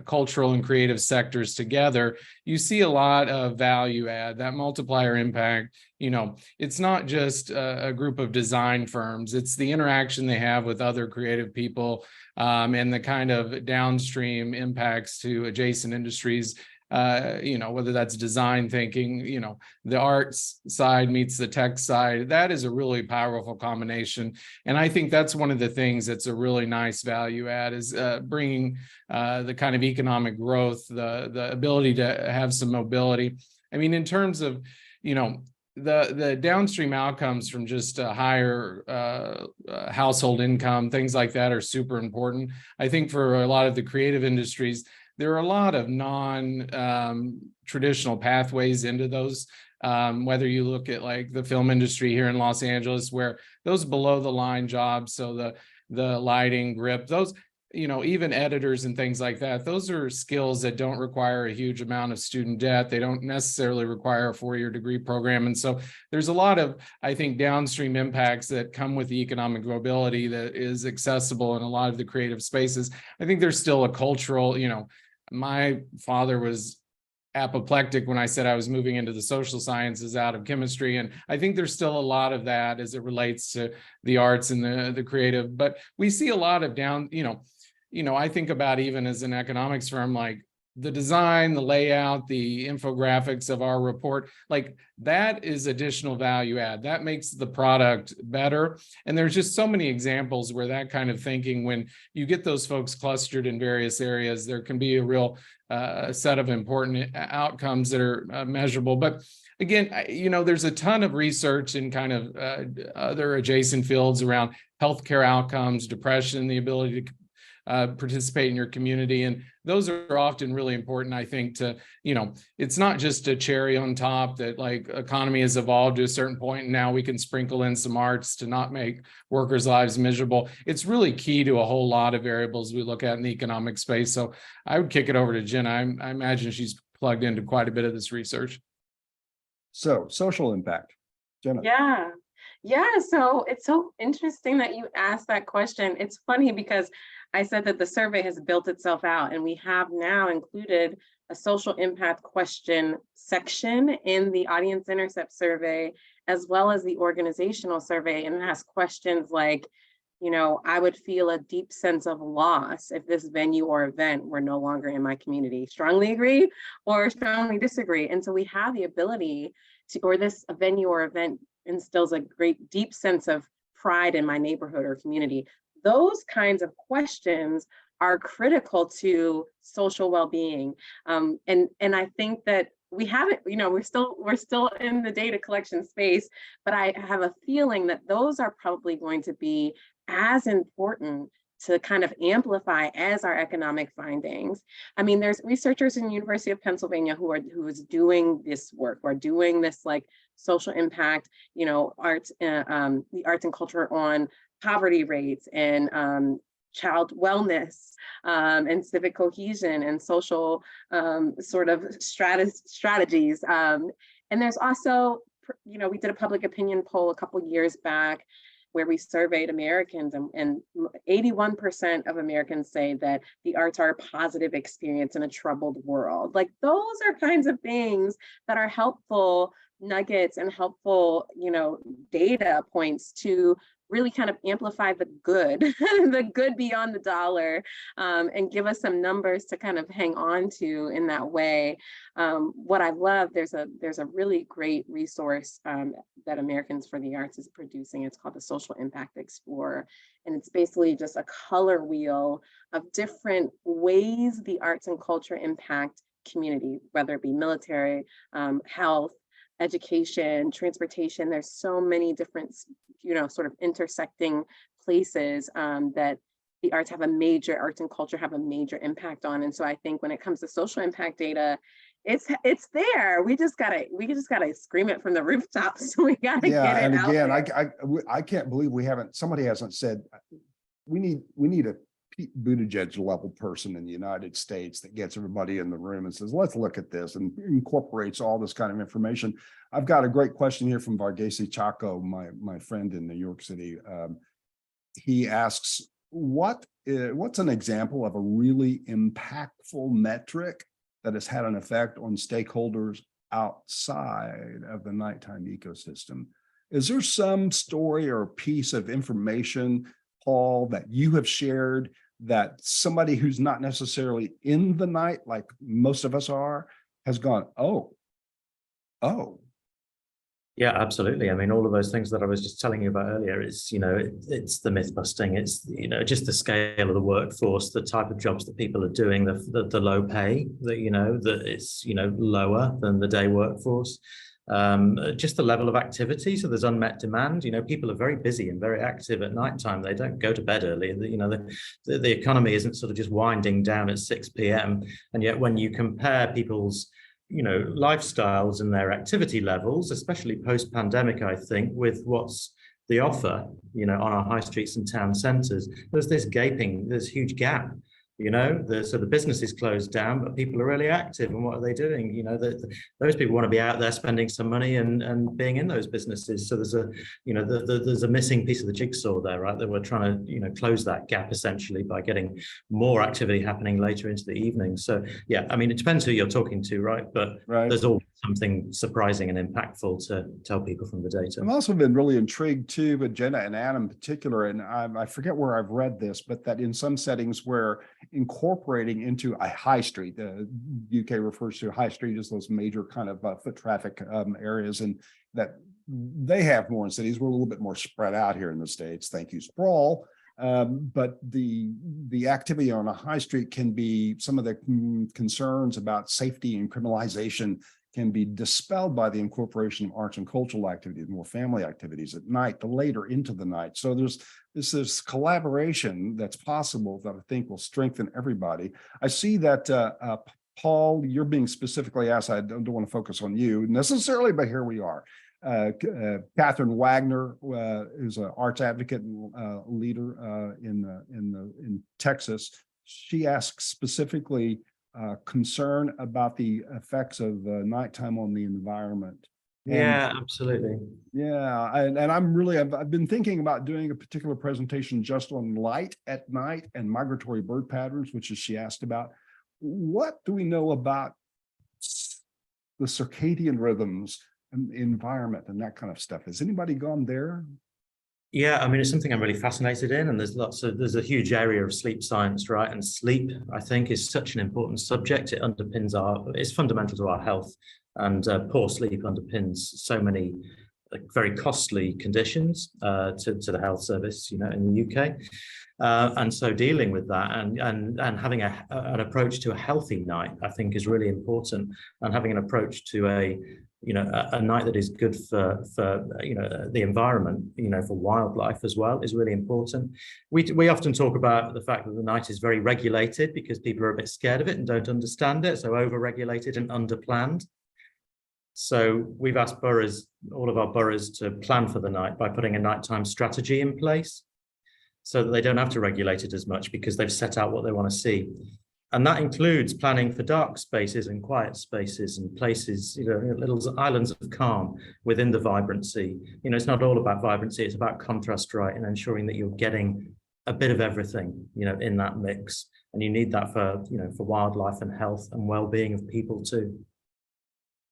cultural and creative sectors together, you see a lot of value add, that multiplier impact. It's not just a group of design firms, it's the interaction they have with other creative people and the kind of downstream impacts to adjacent industries. Whether that's design thinking, the arts side meets the tech side, that is a really powerful combination. And I think that's one of the things that's a really nice value add is bringing the kind of economic growth, the ability to have some mobility. I mean, in terms of, the downstream outcomes from just a higher household income, things like that are super important. I think for a lot of the creative industries, there are a lot of non-traditional pathways into those, whether you look at like the film industry here in Los Angeles, where those below the line jobs, so the lighting, grip, those, even editors and things like that, those are skills that don't require a huge amount of student debt. They don't necessarily require a 4-year degree program. And so there's a lot of, I think, downstream impacts that come with the economic mobility that is accessible in a lot of the creative spaces. I think there's still a cultural, my father was apoplectic when I said I was moving into the social sciences out of chemistry. And I think there's still a lot of that as it relates to the arts and the creative, but we see a lot of I think about, even as an economics firm, like the design, the layout, the infographics of our report, like that is additional value add. That makes the product better. And there's just so many examples where that kind of thinking, when you get those folks clustered in various areas, there can be a real set of important outcomes that are measurable. But again, there's a ton of research in kind of other adjacent fields around healthcare outcomes, depression, the ability to participate in your community. And those are often really important, I think, to, it's not just a cherry on top that like economy has evolved to a certain point and now we can sprinkle in some arts to not make workers' lives miserable. It's really key to a whole lot of variables we look at in the economic space. So I would kick it over to Jen. I imagine she's plugged into quite a bit of this research. So social impact, Jenna. Yeah. So it's so interesting that you asked that question. It's funny because I said that the survey has built itself out, and we have now included a social impact question section in the Audience Intercept survey, as well as the organizational survey. And it has questions like, I would feel a deep sense of loss if this venue or event were no longer in my community. Strongly agree or strongly disagree. And so we have the ability to, or this venue or event instills a great deep sense of pride in my neighborhood or community. Those kinds of questions are critical to social well-being. And I think that we haven't, we're still in the data collection space, but I have a feeling that those are probably going to be as important to kind of amplify as our economic findings. I mean, there's researchers in University of Pennsylvania who is doing this work, or doing this like social impact, arts, the arts and culture on poverty rates and child wellness and civic cohesion and social sort of strategies. And there's also, we did a public opinion poll a couple years back where we surveyed Americans, and 81% of Americans say that the arts are a positive experience in a troubled world. Like, those are kinds of things that are helpful nuggets and helpful, data points to really kind of amplify the good, the good beyond the dollar, and give us some numbers to kind of hang on to in that way. What I love, there's a really great resource that Americans for the Arts is producing. It's called the Social Impact Explorer. And it's basically just a color wheel of different ways the arts and culture impact community, whether it be military, health, education, transportation. There's so many different, sort of intersecting places that the arts and culture have a major impact on. And so I think when it comes to social impact data, it's there. We just gotta scream it from the rooftops. So we gotta get it and out again, there. I can't believe somebody hasn't said, we need a Pete Buttigieg level person in the United States that gets everybody in the room and says, let's look at this, and incorporates all this kind of information. I've got a great question here from Varghese Chaco, my friend in New York City. He asks, what's an example of a really impactful metric that has had an effect on stakeholders outside of the nighttime ecosystem? Is there some story or piece of information, Paul, that you have shared that somebody who's not necessarily in the night, like most of us are, has gone, oh. Yeah, absolutely. I mean, all of those things that I was just telling you about earlier is, it's the myth busting. It's, just the scale of the workforce, the type of jobs that people are doing, the low pay, that it's, lower than the day workforce. Just the level of activity. So there's unmet demand. People are very busy and very active at nighttime. They don't go to bed early. The economy isn't sort of just winding down at 6 p.m. And yet when you compare people's lifestyles and their activity levels, especially post-pandemic, I think, with what's the offer, on our high streets and town centres, there's huge gap. So the business is closed down, but people are really active. And what are they doing? Those people want to be out there spending some money and being in those businesses. So there's a missing piece of the jigsaw there, right? That we're trying to, close that gap essentially by getting more activity happening later into the evening. So yeah, I mean, it depends who you're talking to, right? But there's always something surprising and impactful to tell people from the data. I've also been really intrigued too, with Jenna and Adam in particular, and I forget where I've read this, but that in some settings where incorporating into a high street, the UK refers to high street as those major kind of foot traffic areas, and that they have more in cities. We're a little bit more spread out here in the States. Thank you, sprawl. But the activity on a high street can be, some of the concerns about safety and criminalization can be dispelled by the incorporation of arts and cultural activities, more family activities at night, the later into the night. So there's this collaboration that's possible that I think will strengthen everybody. I see that, Paul, you're being specifically asked, I don't want to focus on you necessarily, but here we are. Catherine Wagner is an arts advocate and leader in Texas. She asks specifically concern about the effects of nighttime on the environment. Yeah, absolutely. Yeah, and I've been thinking about doing a particular presentation just on light at night and migratory bird patterns, which is she asked about. What do we know about the circadian rhythms and the environment and that kind of stuff? Has anybody gone there? Yeah, I mean, it's something I'm really fascinated in, and there's a huge area of sleep science, right? And sleep, I think, is such an important subject. It underpins it's fundamental to our health, and poor sleep underpins so many very costly conditions to the health service, in the UK. And so dealing with that and having an approach to a healthy night, I think, is really important. And having an approach to a night that is good for the environment, for wildlife as well, is really important. We often talk about the fact that the night is very regulated because people are a bit scared of it and don't understand it. So over-regulated and under-planned. So we've asked all of our boroughs to plan for the night by putting a nighttime strategy in place, so that they don't have to regulate it as much because they've set out what they want to see. And that includes planning for dark spaces and quiet spaces and places, little islands of calm within the vibrancy. It's not all about vibrancy, it's about contrast, right? And ensuring that you're getting a bit of everything, in that mix. And you need that for wildlife and health and well-being of people too.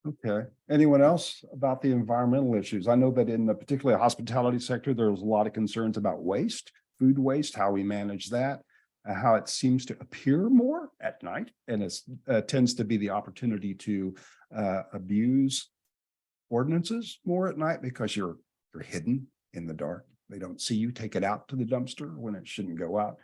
Okay. Anyone else about the environmental issues? I know that in the particularly hospitality sector, there's a lot of concerns about waste, food waste, how we manage that, how it seems to appear more at night, and it tends to be the opportunity to abuse ordinances more at night because you're hidden in the dark. They don't see you take it out to the dumpster when it shouldn't go out.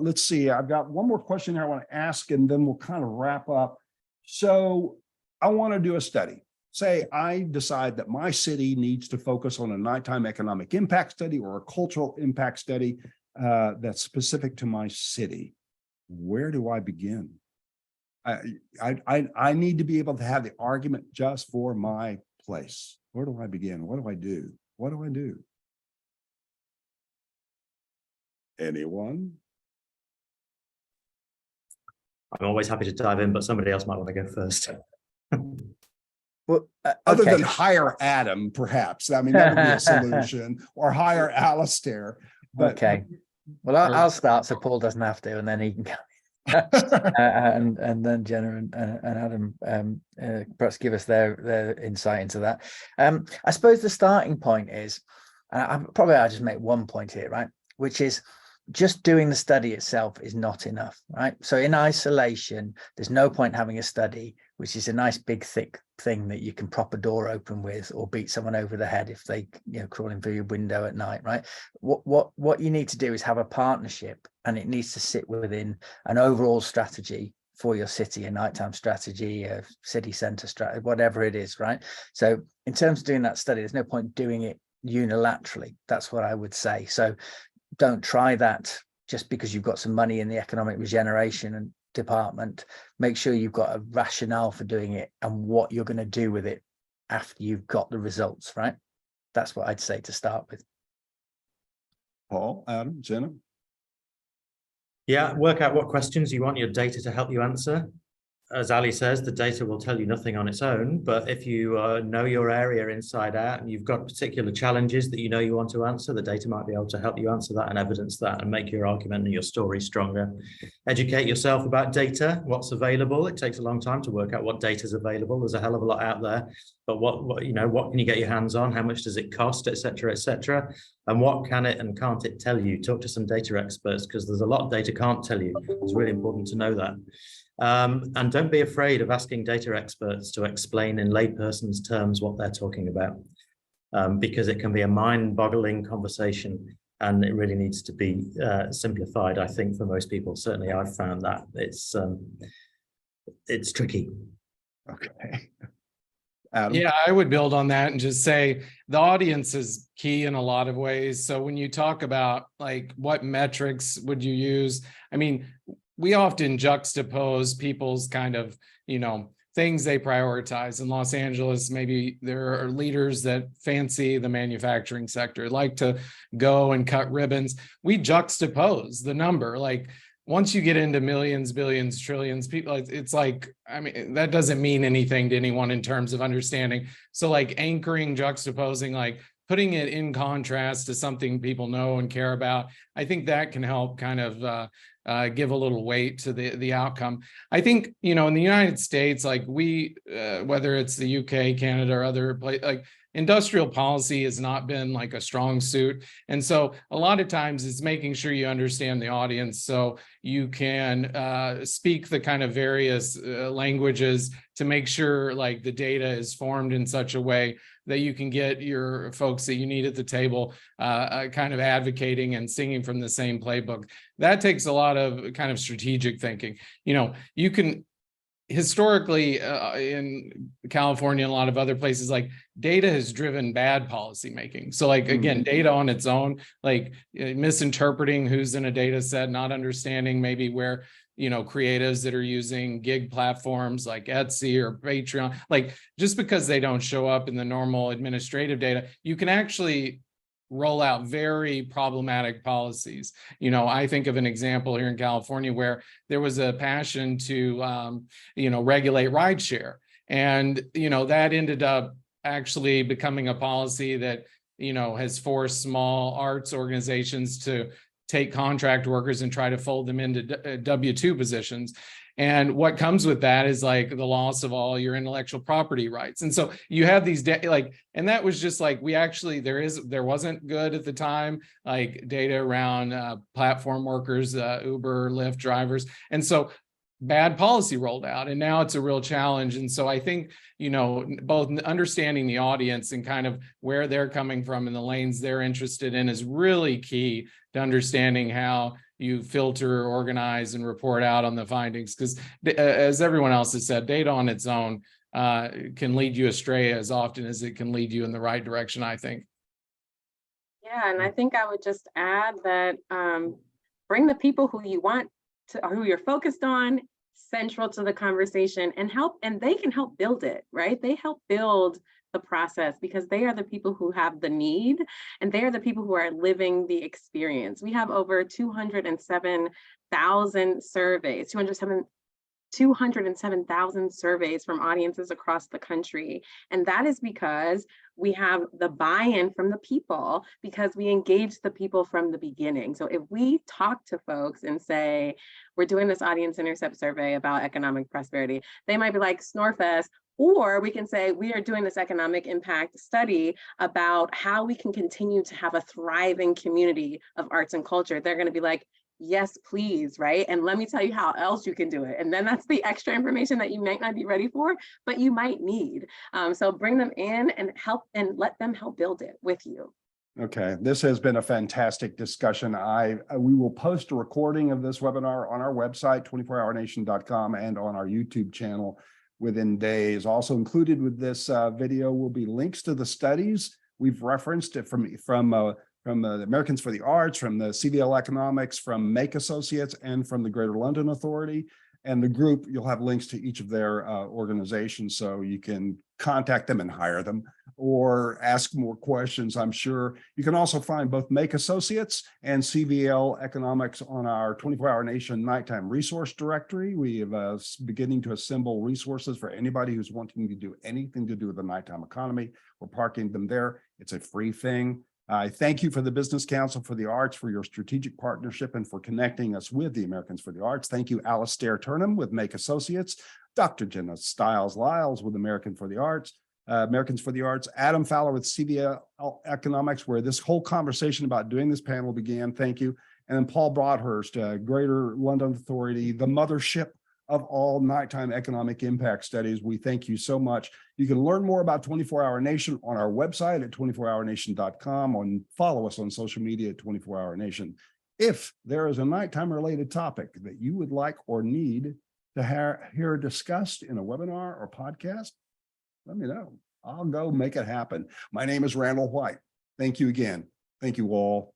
Let's see. I've got one more question here I want to ask, and then we'll kind of wrap up. So I want to do a study. Say I decide that my city needs to focus on a nighttime economic impact study or a cultural impact study that's specific to my city. Where do I begin? I need to be able to have the argument just for my place. Where do I begin? What do I do? What do I do? Anyone? I'm always happy to dive in, but somebody else might want to go first. Well, Other okay. than hire Adam, perhaps. I mean, that would be a solution, or hire Alistair. But Okay. Well, I'll start so Paul doesn't have to, and then he can go. And then Jenna and Adam perhaps give us their insight into that. I suppose the starting point is, and I'll just make one point here, right? Which is just doing the study itself is not enough, right? So in isolation, there's no point having a study, which is a nice big thick thing that you can prop a door open with or beat someone over the head if they crawling through your window at night, right? What you need to do is have a partnership, and it needs to sit within an overall strategy for your city, a nighttime strategy, a city centre strategy, whatever it is, right? So in terms of doing that study, there's no point doing it unilaterally. That's what I would say. So don't try that just because you've got some money in the economic regeneration and department. Make sure you've got a rationale for doing it and what you're going to do with it after you've got the results, right? That's what I'd say to start with. Paul, Adam, Jenna? Yeah, work out what questions you want your data to help you answer. As Ali says, the data will tell you nothing on its own, but if you know your area inside out and you've got particular challenges that you want to answer, the data might be able to help you answer that and evidence that and make your argument and your story stronger. Educate yourself about data, what's available. It takes a long time to work out what data is available. There's a hell of a lot out there, but what can you get your hands on? How much does it cost, et cetera, and what can it and can't it tell you? Talk to some data experts, because there's a lot data can't tell you. It's really important to know that. And don't be afraid of asking data experts to explain in layperson's terms what they're talking about, because it can be a mind-boggling conversation and it really needs to be simplified, I think, for most people. Certainly I've found that it's tricky. Okay. Adam? Yeah, I would build on that and just say the audience is key in a lot of ways. So when you talk about like what metrics would you use, I mean, we often juxtapose people's kind of, things they prioritize. In Los Angeles, maybe there are leaders that fancy the manufacturing sector, like to go and cut ribbons. We juxtapose the number. Like once you get into millions, billions, trillions, people, it's like, I mean, that doesn't mean anything to anyone in terms of understanding. So like anchoring, juxtaposing, like putting it in contrast to something people know and care about, I think that can help kind of give a little weight to the outcome. I think, in the United States, like we, whether it's the UK, Canada, or other places, like industrial policy has not been like a strong suit. And so a lot of times it's making sure you understand the audience so you can speak the kind of various languages to make sure like the data is formed in such a way that you can get your folks that you need at the table kind of advocating and singing from the same playbook. That takes a lot of kind of strategic thinking. You know, you can historically in California and a lot of other places, like data has driven bad policy making. So like, again, data on its own, like misinterpreting who's in a data set, not understanding maybe where, you know, creatives that are using gig platforms like Etsy or Patreon, like just because they don't show up in the normal administrative data, you can actually roll out very problematic policies. You know, I think of an example here in California where there was a passion to, you know, regulate rideshare. And, you know, that ended up actually becoming a policy that, you know, has forced small arts organizations to take contract workers and try to fold them into W-2 positions. And what comes with that is like the loss of all your intellectual property rights. And so you have these like, and that was just like, we actually, there wasn't good at the time, like data around platform workers, Uber, Lyft drivers. And so bad policy rolled out, and now it's a real challenge. And so I think, you know, both understanding the audience and kind of where they're coming from and the lanes they're interested in is really key to understanding how you filter, organize, and report out on the findings. Because as everyone else has said, data on its own can lead you astray as often as it can lead you in the right direction, I think. Yeah, and I think I would just add that bring the people who you want to, who you're focused on, central to the conversation, and they can help build it, right? They help build the process because they are the people who have the need, and they are the people who are living the experience. We have over 207,000 surveys, 207,000 surveys from audiences across the country. And that is because we have the buy-in from the people, because we engage the people from the beginning. So if we talk to folks and say, we're doing this audience intercept survey about economic prosperity, they might be like, Snorfest. Or we can say, we are doing this economic impact study about how we can continue to have a thriving community of arts and culture. They're going to be like, yes, please, right? And let me tell you how else you can do it. And then that's the extra information that you might not be ready for, but you might need. So bring them in and help, and let them help build it with you. Okay, this has been a fantastic discussion. We will post a recording of this webinar on our website, 24hournation.com, and on our YouTube channel within days. Also included with this video will be links to the studies we've referenced it from the Americans for the Arts, from the CVL Economics, from Make Associates, and from the Greater London Authority. And the group, you'll have links to each of their organizations, so you can contact them and hire them or ask more questions, I'm sure. You can also find both Make Associates and CVL Economics on our 24-Hour Nation Nighttime Resource Directory. We have beginning to assemble resources for anybody who's wanting to do anything to do with the nighttime economy. We're parking them there. It's a free thing. I thank you for the Business Council for the Arts for your strategic partnership and for connecting us with the Americans for the Arts. Thank you, Alastair Turnham with Make Associates, Dr. Jenna Stiles-Lyles with Americans for the Arts, Adam Fowler with CVL Economics, where this whole conversation about doing this panel began. Thank you. And then Paul Broadhurst, Greater London Authority, the mothership of all nighttime economic impact studies. We thank you so much. You can learn more about 24-Hour Nation on our website at 24hournation.com, and follow us on social media at 24-Hour Nation. If there is a nighttime related topic that you would like or need to hear discussed in a webinar or podcast, let me know. I'll go make it happen. My name is Randall White. Thank you again. Thank you all.